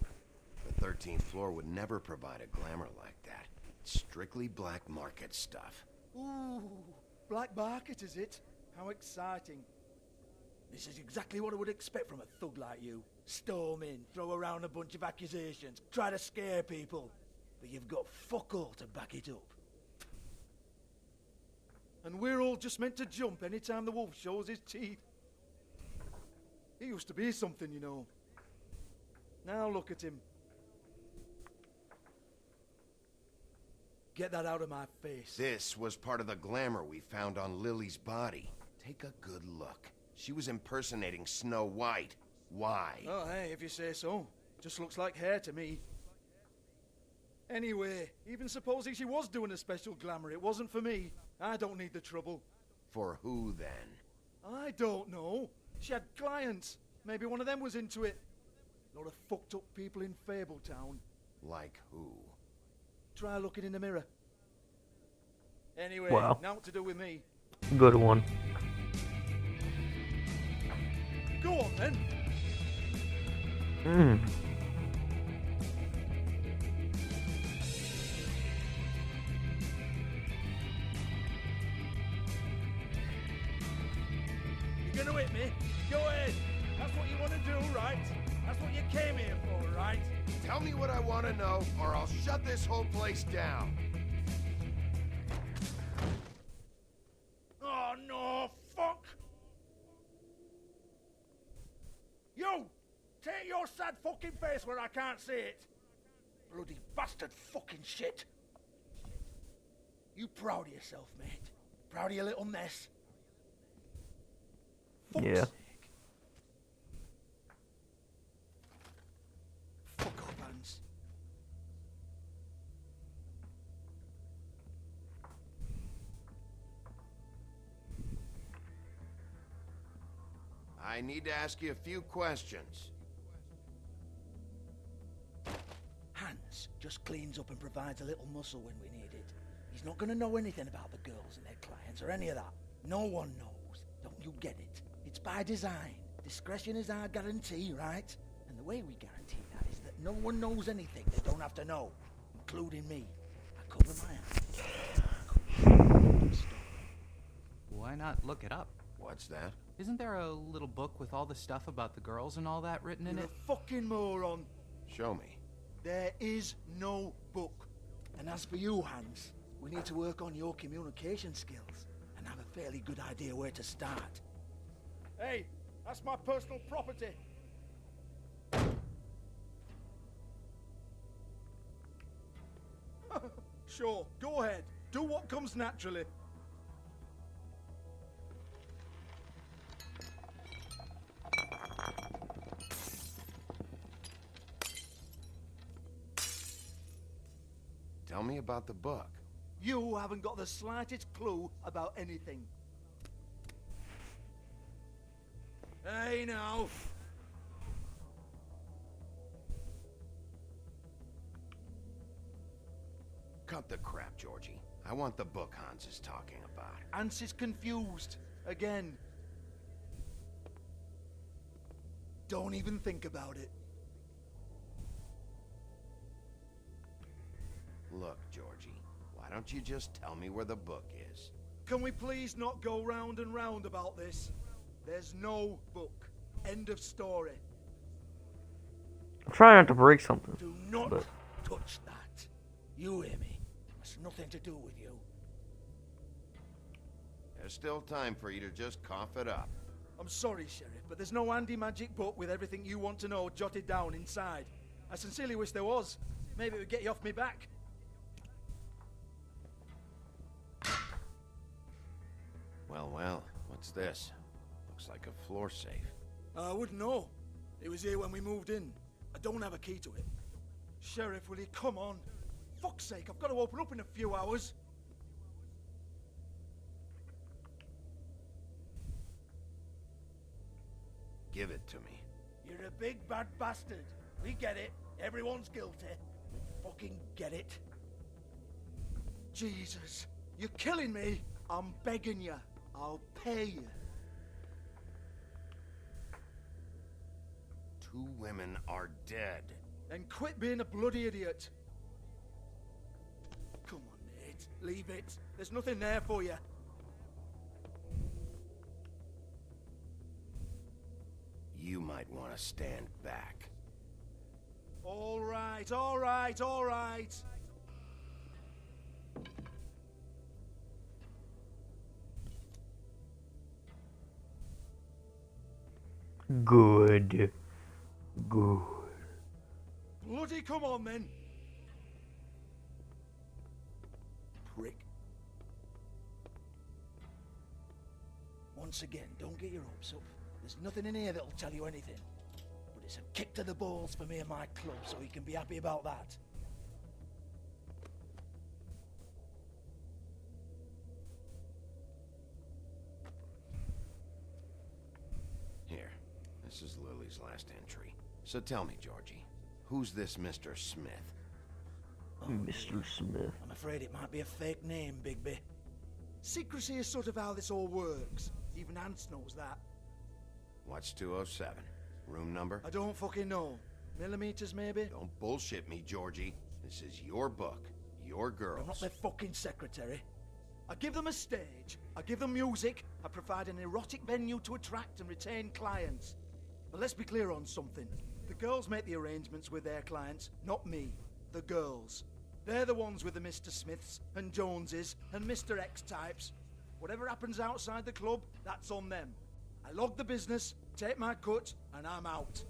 The 13th floor would never provide a glamour like that. It's strictly black market stuff. Ooh, black market is it? How exciting. This is exactly what I would expect from a thug like you. Storm in, throw around a bunch of accusations, try to scare people. But you've got fuck all to back it up. And we're all just meant to jump anytime the wolf shows his teeth. He used to be something, you know. Now look at him. Get that out of my face. This was part of the glamour we found on Lily's body. Take a good look. She was impersonating Snow White. Why? Oh, hey, if you say so. Just looks like hair to me. Anyway, even supposing she was doing a special glamour, it wasn't for me. I don't need the trouble. For who, then? I don't know. She had clients. Maybe one of them was into it. A lot of fucked up people in Fabletown. Like who? Try looking in the mirror. Anyway, Wow. now what to do with me? Good one. Go on, then. Hmm. You're gonna hit me? Go ahead. That's what you want to do, right? That's what you came here for, right? Tell me what I want to know, or I'll shut this whole place down. Oh, no, fuck! You! Take your sad fucking face where I can't see it! Bloody bastard fucking shit! You proud of yourself, mate? Proud of your little mess? Fuck's Yeah. sake. Fuck off, Hans. I need to ask you a few questions. Hans just cleans up and provides a little muscle when we need it. He's not gonna know anything about the girls and their clients or any of that. No one knows. Don't you get it? It's by design. Discretion is our guarantee, right? And the way we guarantee that is that no one knows anything they don't have to know, including me. I cover my hands. Why not look it up? What's that? Isn't there a little book with all the stuff about the girls and all that written in You're it? a fucking moron. Show me. There is no book. And as for you, Hans, we need to work on your communication skills and have a fairly good idea where to start. Hey, that's my personal property. Sure, go ahead. Do what comes naturally. Tell me about the book. You haven't got the slightest clue about anything. Hey, now. Cut the crap, Georgie. I want the book Hans is talking about. Hans is confused. Again. Don't even think about it. Look, Georgie, why don't you just tell me where the book is? Can we please not go round and round about this? There's no book. End of story. I'm trying not to break something. Do not but touch that. You hear me? It's nothing to do with you. There's still time for you to just cough it up. I'm sorry, Sheriff, but there's no handy magic book with everything you want to know jotted down inside. I sincerely wish there was. Maybe it would get you off me back. Well, well, what's this? Looks like a floor safe. I wouldn't know. It was here when we moved in. I don't have a key to it. Sheriff, will you come on? Fuck's sake, I've got to open up in a few hours. Give it to me. You're a big bad bastard. We get it. Everyone's guilty. We fucking get it. Jesus, you're killing me. I'm begging you. I'll pay you. 2 women are dead. Then quit being a bloody idiot. Come on, Nate. Leave it. There's nothing there for you. You might want to stand back. All right, all right, all right. good. Good. Bloody come on, then. Prick. Once again, don't get your hopes up. There's nothing in here that'll tell you anything. But it's a kick to the balls for me and my club, so you can be happy about that. Here, this is Lily's last entry. So tell me, Georgie, who's this Mr. Smith? Oh, Mr. Smith. I'm afraid it might be a fake name, Bigby. Secrecy is sort of how this all works. Even Ants knows that. What's 207? Room number? I don't fucking know. Millimeters, maybe? Don't bullshit me, Georgie. This is your book. Your girls. I'm not their fucking secretary. I give them a stage. I give them music. I provide an erotic venue to attract and retain clients. But let's be clear on something. The girls make the arrangements with their clients, not me. The girls. They're the ones with the Mr. Smiths and Joneses and Mr. X types. Whatever happens outside the club, that's on them. I log the business, take my cut, and I'm out.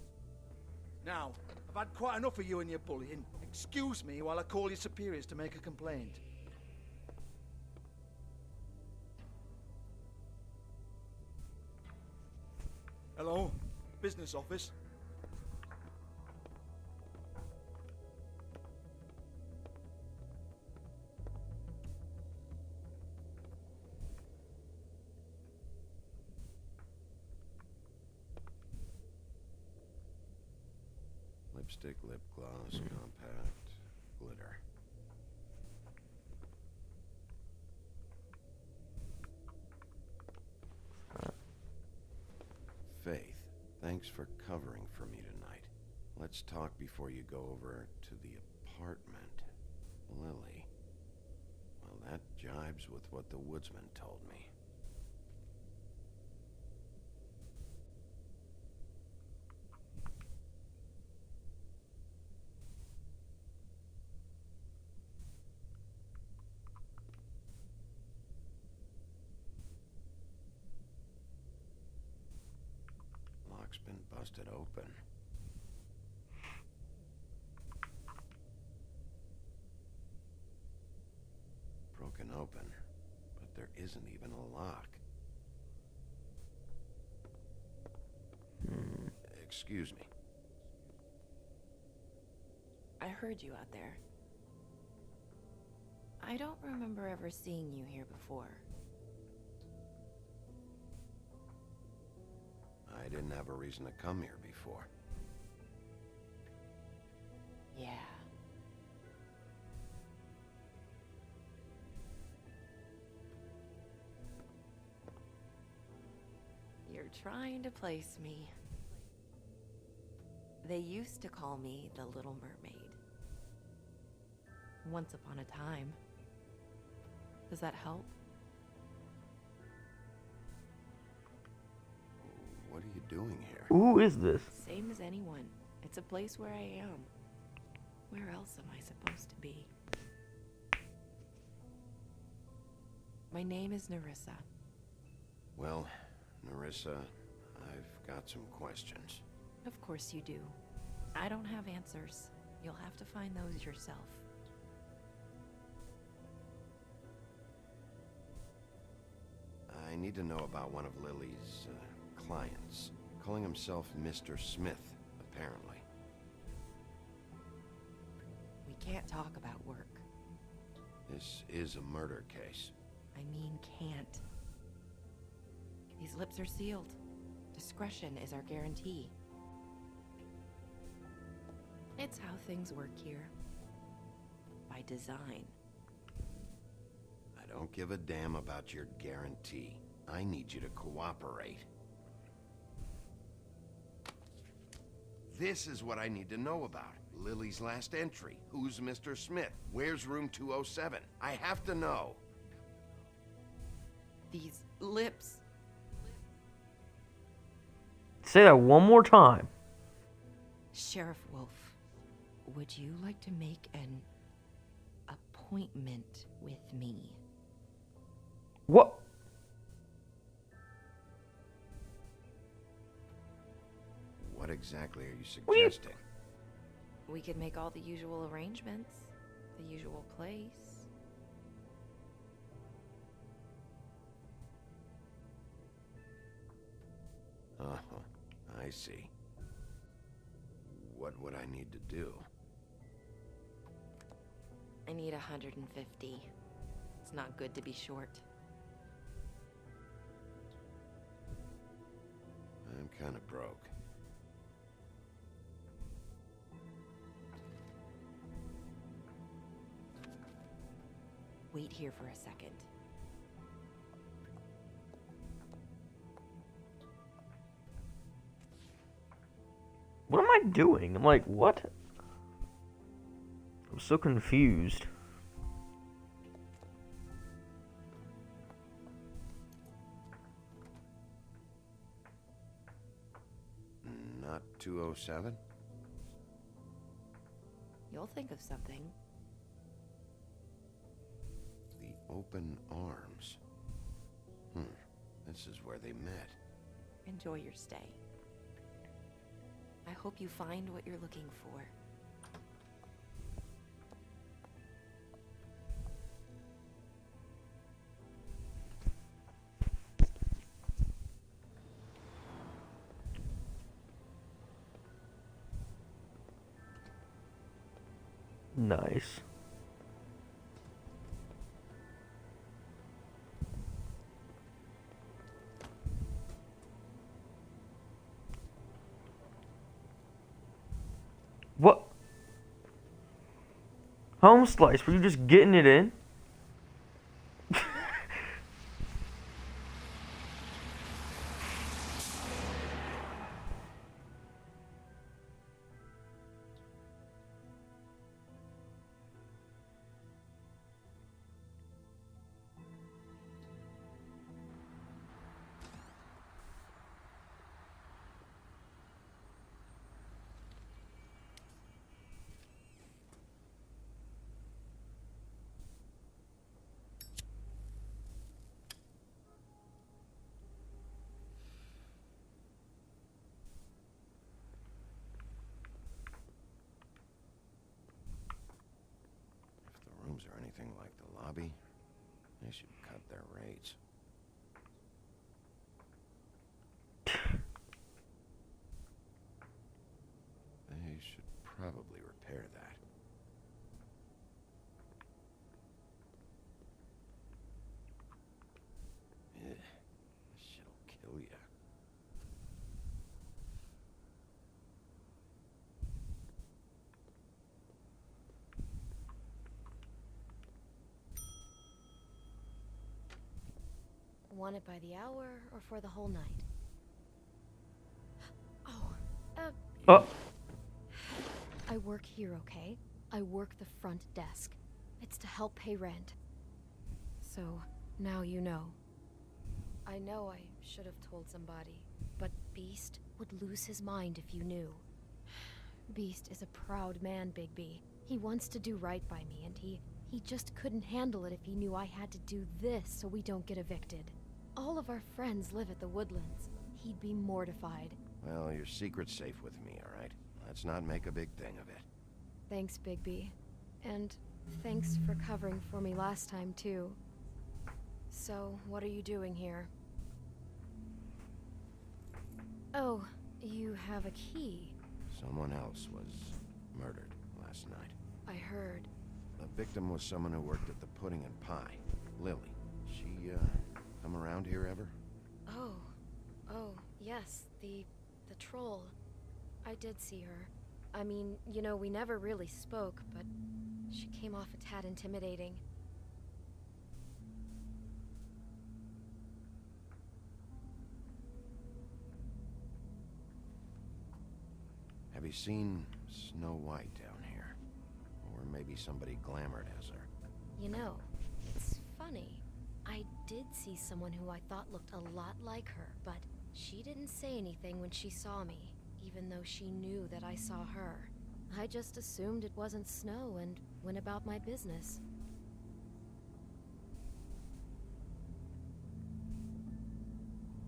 Now, I've had quite enough of you and your bullying. Excuse me while I call your superiors to make a complaint. Hello? Business office? Lipstick, lip gloss, compact, glitter. Faith, thanks for covering for me tonight. Let's talk before you go over to the apartment. Lily. Well, that jibes with what the woodsman told me. Lock's been busted open. Broken open, but there isn't even a lock. Excuse me. I heard you out there. I don't remember ever seeing you here before. I didn't have a reason to come here before. Yeah. You're trying to place me. They used to call me the Little Mermaid. Once upon a time. Does that help? What are you doing here? Who is this? Same as anyone. It's a place where I am. Where else am I supposed to be? My name is Nerissa. Well, Nerissa, I've got some questions. Of course you do. I don't have answers. You'll have to find those yourself. I need to know about one of Lily's clients. Calling himself Mr. Smith, apparently. We can't talk about work. This is a murder case. I mean can't. These lips are sealed. Discretion is our guarantee. It's how things work here. By design. I don't give a damn about your guarantee. I need you to cooperate. This is what I need to know about. Lily's last entry. Who's Mr. Smith? Where's room 207? I have to know. These lips. Say that one more time. Sheriff Wolf, would you like to make an appointment with me? What? What exactly are you suggesting? We could make all the usual arrangements. The usual place. Uh-huh. I see. What would I need to do? I need 150. It's not good to be short. I'm kind of broke. Wait here for a second. What am I doing? I'm like, what? I'm so confused. Not 207? You'll think of something. The Open Arms. This is where they met. Enjoy your stay. I hope you find what you're looking for. Nice. What? Home slice, were you just getting it in? Are anything like the lobby, they should cut their rates. They should probably repair that. Ugh, this shit'll kill ya. Want it by the hour or for the whole night? Oh. I work here, okay? I work the front desk. It's to help pay rent. So, now you know. I know I should have told somebody, but Beast, would lose his mind if you knew. Beast is a proud man, Bigby. He wants to do right by me, and he just couldn't handle it if he knew I had to do this so we don't get evicted. All of our friends live at the Woodlands. He'd be mortified. Well, your secret's safe with me, all right? Let's not make a big thing of it. Thanks, Bigby. And thanks for covering for me last time, too. So, what are you doing here? Oh, you have a key. Someone else was murdered last night. I heard. The victim was someone who worked at the Pudding and Pie. Lily. She, come around here ever? Oh, yes, the troll. I did see her. I mean, you know, we never really spoke, but she came off a tad intimidating. Have you seen Snow White down here? Or maybe somebody glamored as her? You know, it's funny. I did see someone who I thought looked a lot like her, but she didn't say anything when she saw me, even though she knew that I saw her. I just assumed it wasn't Snow and went about my business.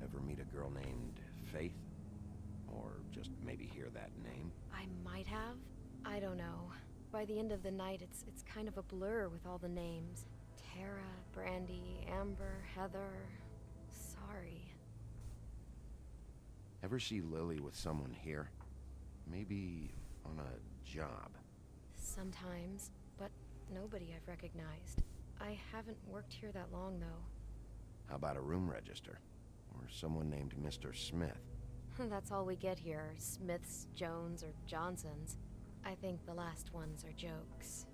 Ever meet a girl named Faith? Or just maybe hear that name? I might have. I don't know. By the end of the night, it's kind of a blur with all the names. Tara, Brandy, Amber, Heather. Sorry. Ever see Lily with someone here? Maybe on a job? Sometimes, but nobody I've recognized. I haven't worked here that long, though. How about a room register? Or someone named Mr. Smith? That's all we get here, Smiths, Jones, or Johnsons. I think the last ones are jokes.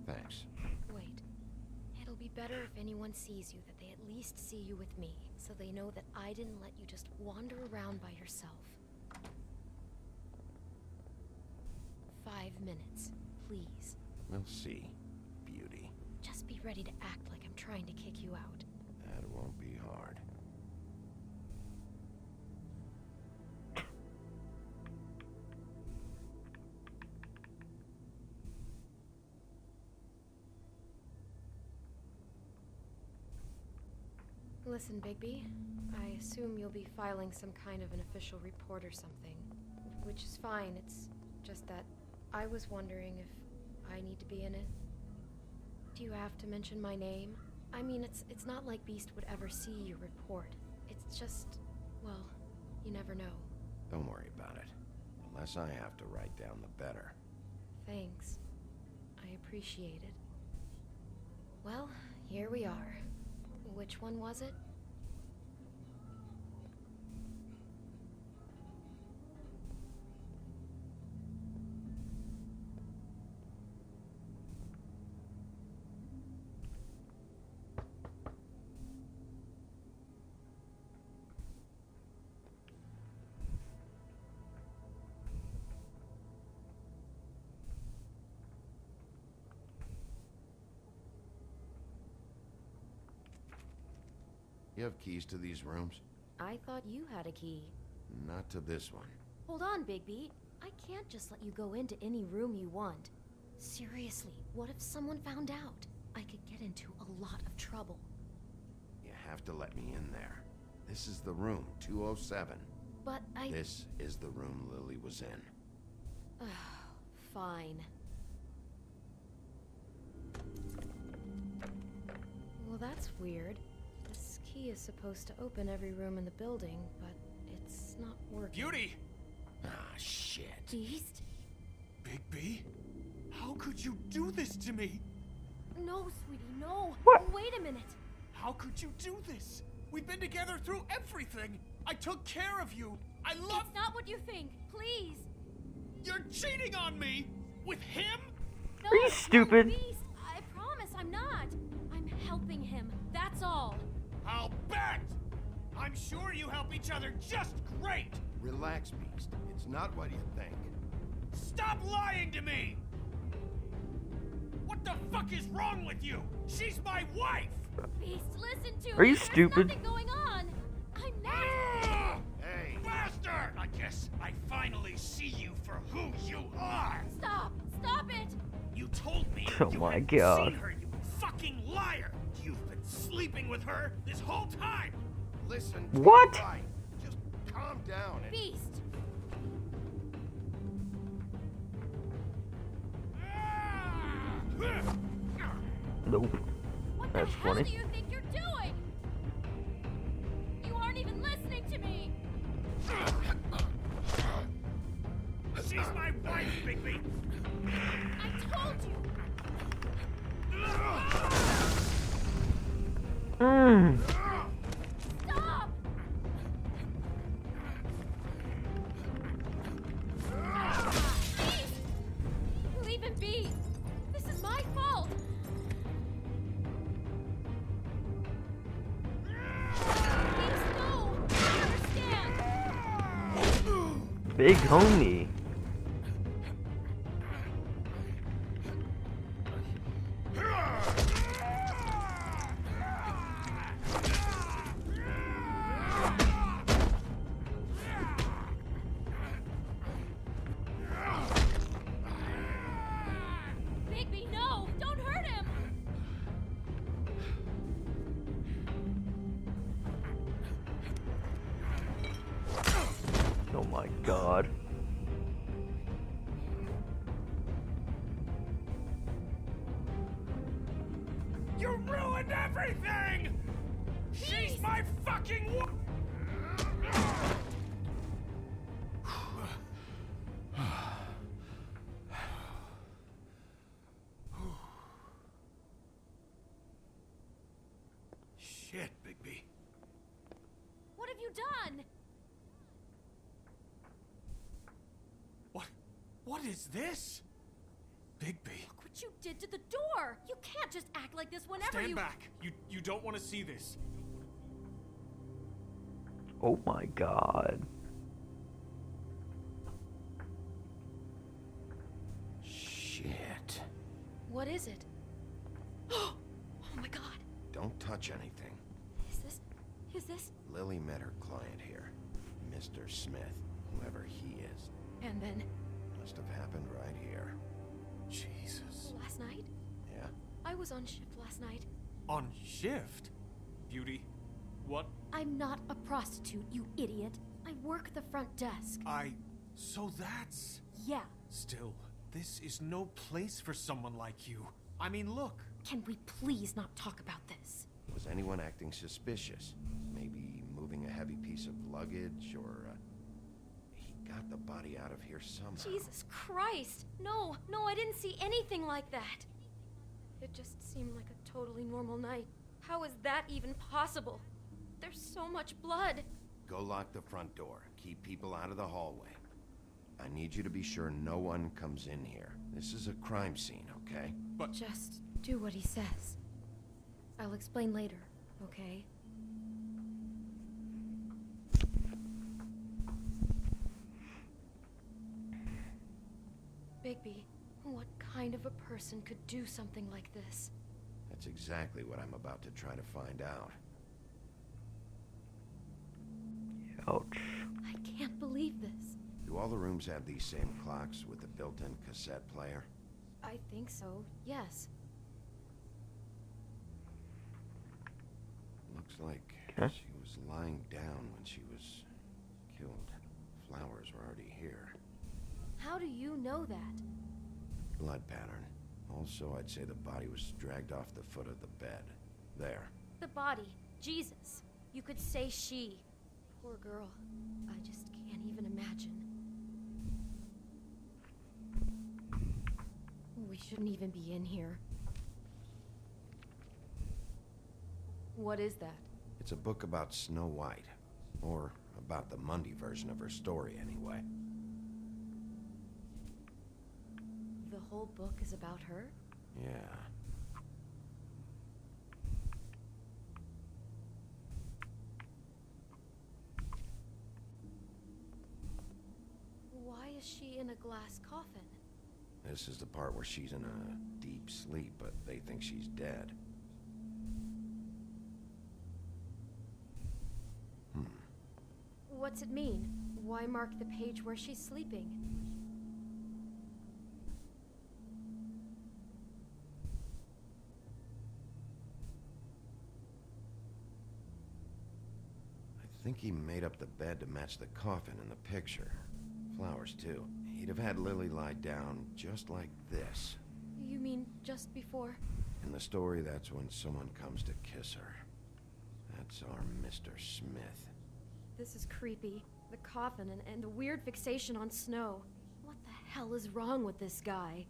Thanks. Wait. It'll be better if anyone sees you that they at least see you with me, so they know that I didn't let you just wander around by yourself. 5 minutes, please. We'll see, beauty. Just be ready to act like I'm trying to kick you out. That won't be hard. Listen, Bigby, I assume you'll be filing some kind of an official report or something. Which is fine, it's just that I was wondering if I need to be in it. Do you have to mention my name? I mean, it's not like Beast would ever see your report. It's just, well, you never know. Don't worry about it. The less I have to write down, the better. Thanks. I appreciate it. Well, here we are. Which one was it? You have keys to these rooms? I thought you had a key. Not to this one. Hold on, Bigby. I can't just let you go into any room you want. Seriously, what if someone found out? I could get into a lot of trouble. You have to let me in there. This is the room, 207. But This is the room Lily was in. Fine. Well, that's weird. This key is supposed to open every room in the building, but it's not working. Beauty! Ah, shit. Beast? Bigby? How could you do this to me? No, sweetie, no. What? Wait a minute. How could you do this? We've been together through everything. I took care of you. I love... It's not what you think. Please. You're cheating on me! With him? No, Are you stupid? Beast. I promise I'm not. I'm helping him. That's all. I'll bet! I'm sure you help each other just great! Relax, Beast. It's not what you think. Stop lying to me! What the fuck is wrong with you? She's my wife! Beast, listen to me. Are you There's stupid? nothing going on. I I'm not! Hey! Bastard! I guess I finally see you for who you are! Stop! Stop it! You told me Oh you my hadn't God. seen her, you fucking liar! You've been sleeping with her this whole time! Listen, What? Right. Just calm down and... Beast! Nope. What That's the hell funny. do you think you're doing? You aren't even listening to me! She's my wife, Bigby! I told you! Mmm. Stop! Beast! Leave him be! This is my fault! Beast, no! I understand! Big homie. Bigby, no! Don't hurt him! Oh my god. You ruined everything! She's my fucking wife! Shit, Bigby. What have you done? What is this? Bigby. Look what you did to the door! You can't just act like this whenever Stand you- back. You don't want to see this. Oh my god. Shit. What is it? Oh my god! Don't touch anything. Is this? Lily met her client here. Mr. Smith, whoever he is. And then, Must have happened right here. Jesus. last night? Yeah? I was on shift last night. On shift? Beauty, what? I'm not a prostitute, you idiot. I work the front desk. So that's... Yeah. Still, this is no place for someone like you. I mean, look. Can we please not talk about this? Was anyone acting suspicious? Maybe moving a heavy piece of luggage, or, he got the body out of here somehow. Jesus Christ! No, I didn't see anything like that. It just seemed like a totally normal night. How is that even possible? There's so much blood. Go lock the front door. Keep people out of the hallway. I need you to be sure no one comes in here. This is a crime scene, okay? But... Just do what he says. I'll explain later, okay? Bigby, what kind of a person could do something like this? That's exactly what I'm about to try to find out. Ouch. I can't believe this. Do all the rooms have these same clocks with the built-in cassette player? I think so, yes. Looks like Okay. she was lying down when she was killed. Flowers were already here. How do you know that? Blood pattern. Also, I'd say the body was dragged off the foot of the bed. There. The body. Jesus. You could say she. Poor girl. I just can't even imagine. We shouldn't even be in here. What is that? It's a book about Snow White. Or about the Mundy version of her story, anyway. The whole book is about her? Yeah. Why is she in a glass coffin? This is the part where she's in a deep sleep, but they think she's dead. What's it mean? Why mark the page where she's sleeping? I think he made up the bed to match the coffin in the picture. Flowers, too. He'd have had Lily lie down just like this. You mean just before? In the story, that's when someone comes to kiss her. That's our Mr. Smith. This is creepy. The coffin and the weird fixation on Snow. What the hell is wrong with this guy?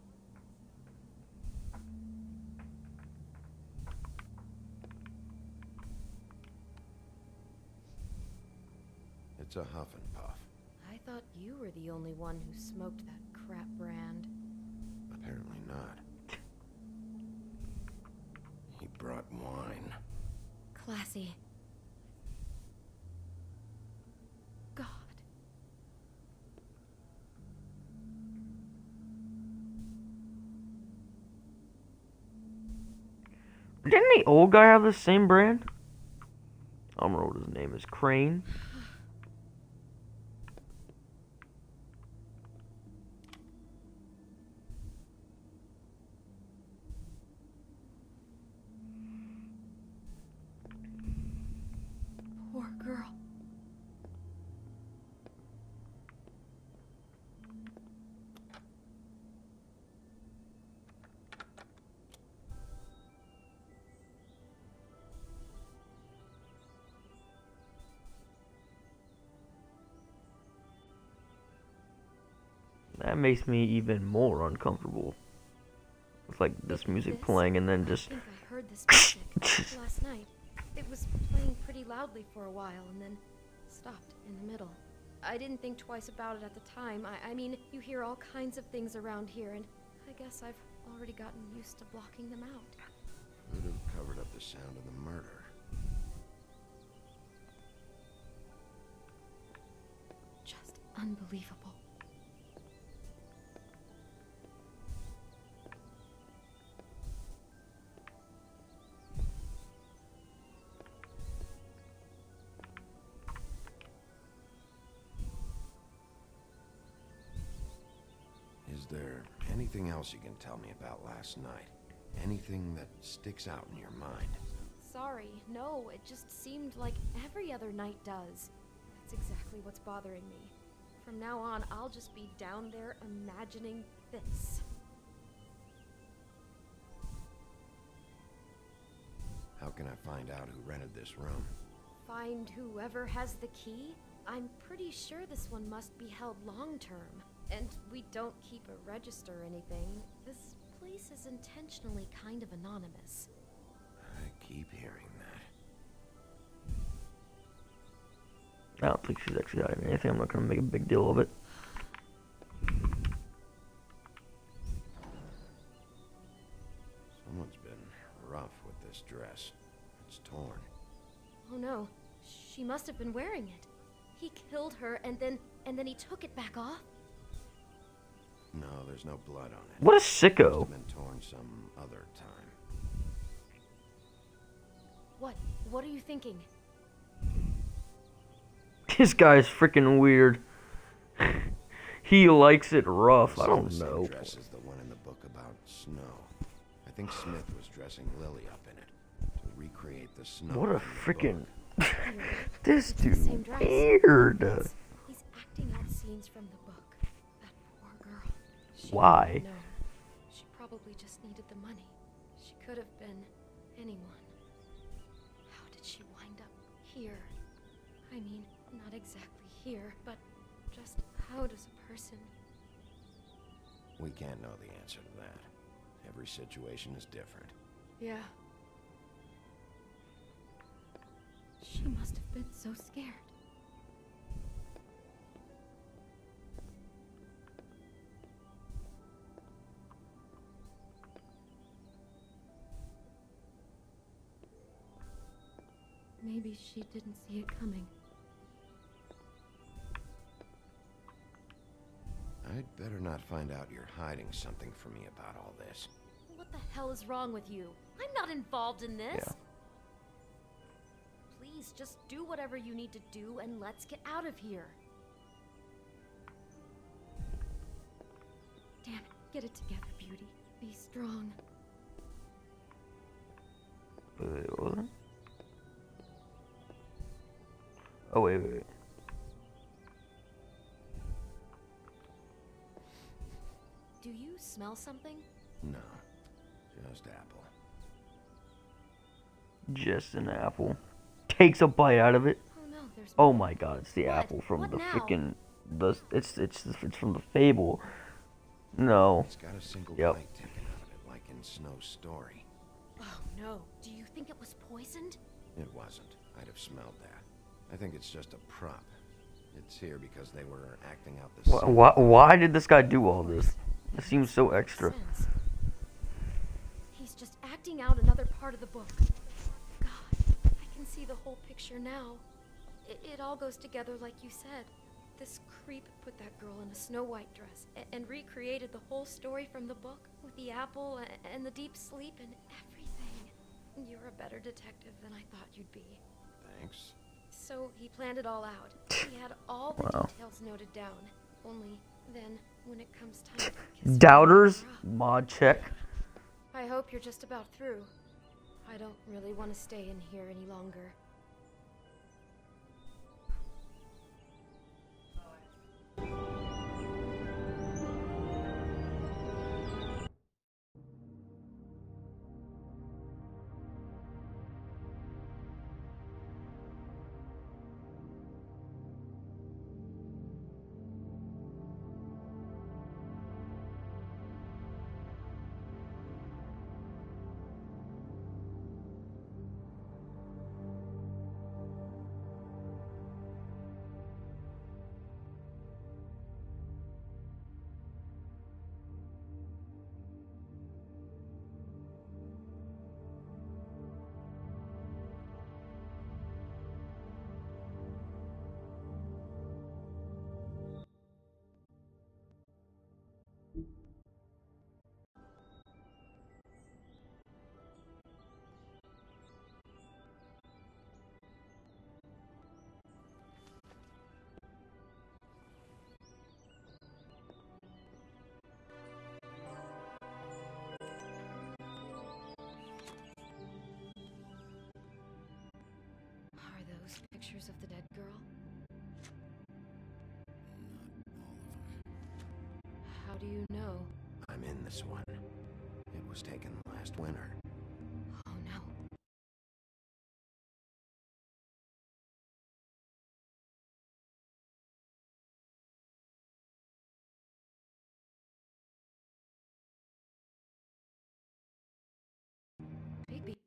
It's a huff and puff. I thought you were the only one who smoked that crap brand. Apparently not. He brought wine. Classy. God. Didn't the old guy have the same brand? I don't know what his name is. Crane? Poor girl. That makes me even more uncomfortable. It's like this music playing and then just... I think I heard this music last night. It was playing pretty loudly for a while and then stopped in the middle. I didn't think twice about it at the time. I mean, you hear all kinds of things around here, and I guess I've already gotten used to blocking them out. Could have covered up the sound of the murder. Just unbelievable. Is there anything else you can tell me about last night? Anything that sticks out in your mind? Sorry, no, it just seemed like every other night does. That's exactly what's bothering me. From now on, I'll just be down there imagining this. How can I find out who rented this room? Find whoever has the key? I'm pretty sure this one must be held long-term. And we don't keep a register or anything. This place is intentionally kind of anonymous. I keep hearing that. I don't think she's actually hiding anything. I'm not going to make a big deal of it. Someone's been rough with this dress. It's torn. Oh no, she must have been wearing it. He killed her and then he took it back off? No, there's no blood on it. What a sicko. Must have been torn some other time. What are you thinking? This guy's freaking weird. He likes it rough. I don't The know. same dress is the one in the book about Snow. I think Smith was dressing Lily up in it to recreate the snow. What a in the freaking... book. This It's the same dude dress. weird. He's acting out scenes from the book. That poor girl. She Why? didn't know. She probably just needed the money. She could have been anyone. How did she wind up here? I mean, not exactly here, but just how does a person... We can't know the answer to that. Every situation is different. Yeah. She must have been so scared. Maybe she didn't see it coming. I'd better not find out you're hiding something from me about all this. What the hell is wrong with you? I'm not involved in this. Yeah. Please Please, just do whatever you need to do and let's get out of here. Damn it, get it together, Beauty. Be strong. Wait, what? Oh, wait. Do you smell something? No, just apple. Just an apple. Takes a bite out of it. Oh no, there's Oh more. my god, it's the What? apple from What the now? freaking it's from the Fable. No. It's got a single Yep. bite taken out of it, like in Snow's story. Oh no, do you think it was poisoned? It wasn't. I'd have smelled that. I think it's just a prop. It's here because they were acting out the scene. Why did this guy do all this? It seems so extra. Sense. He's just acting out another part of the book. God, I can see the whole picture now. It all goes together like you said. This creep put that girl in a Snow White dress and recreated the whole story from the book with the apple and the deep sleep and everything. You're a better detective than I thought you'd be. Thanks. So he planned it all out. He had all the Wow. details noted down. Only then, when it comes time to kiss Doubters? Mod check. I hope you're just about through. I don't really want to stay in here any longer. Are those pictures of the dead girl? How do you know? I'm in this one. It was taken last winter. Oh no. Baby.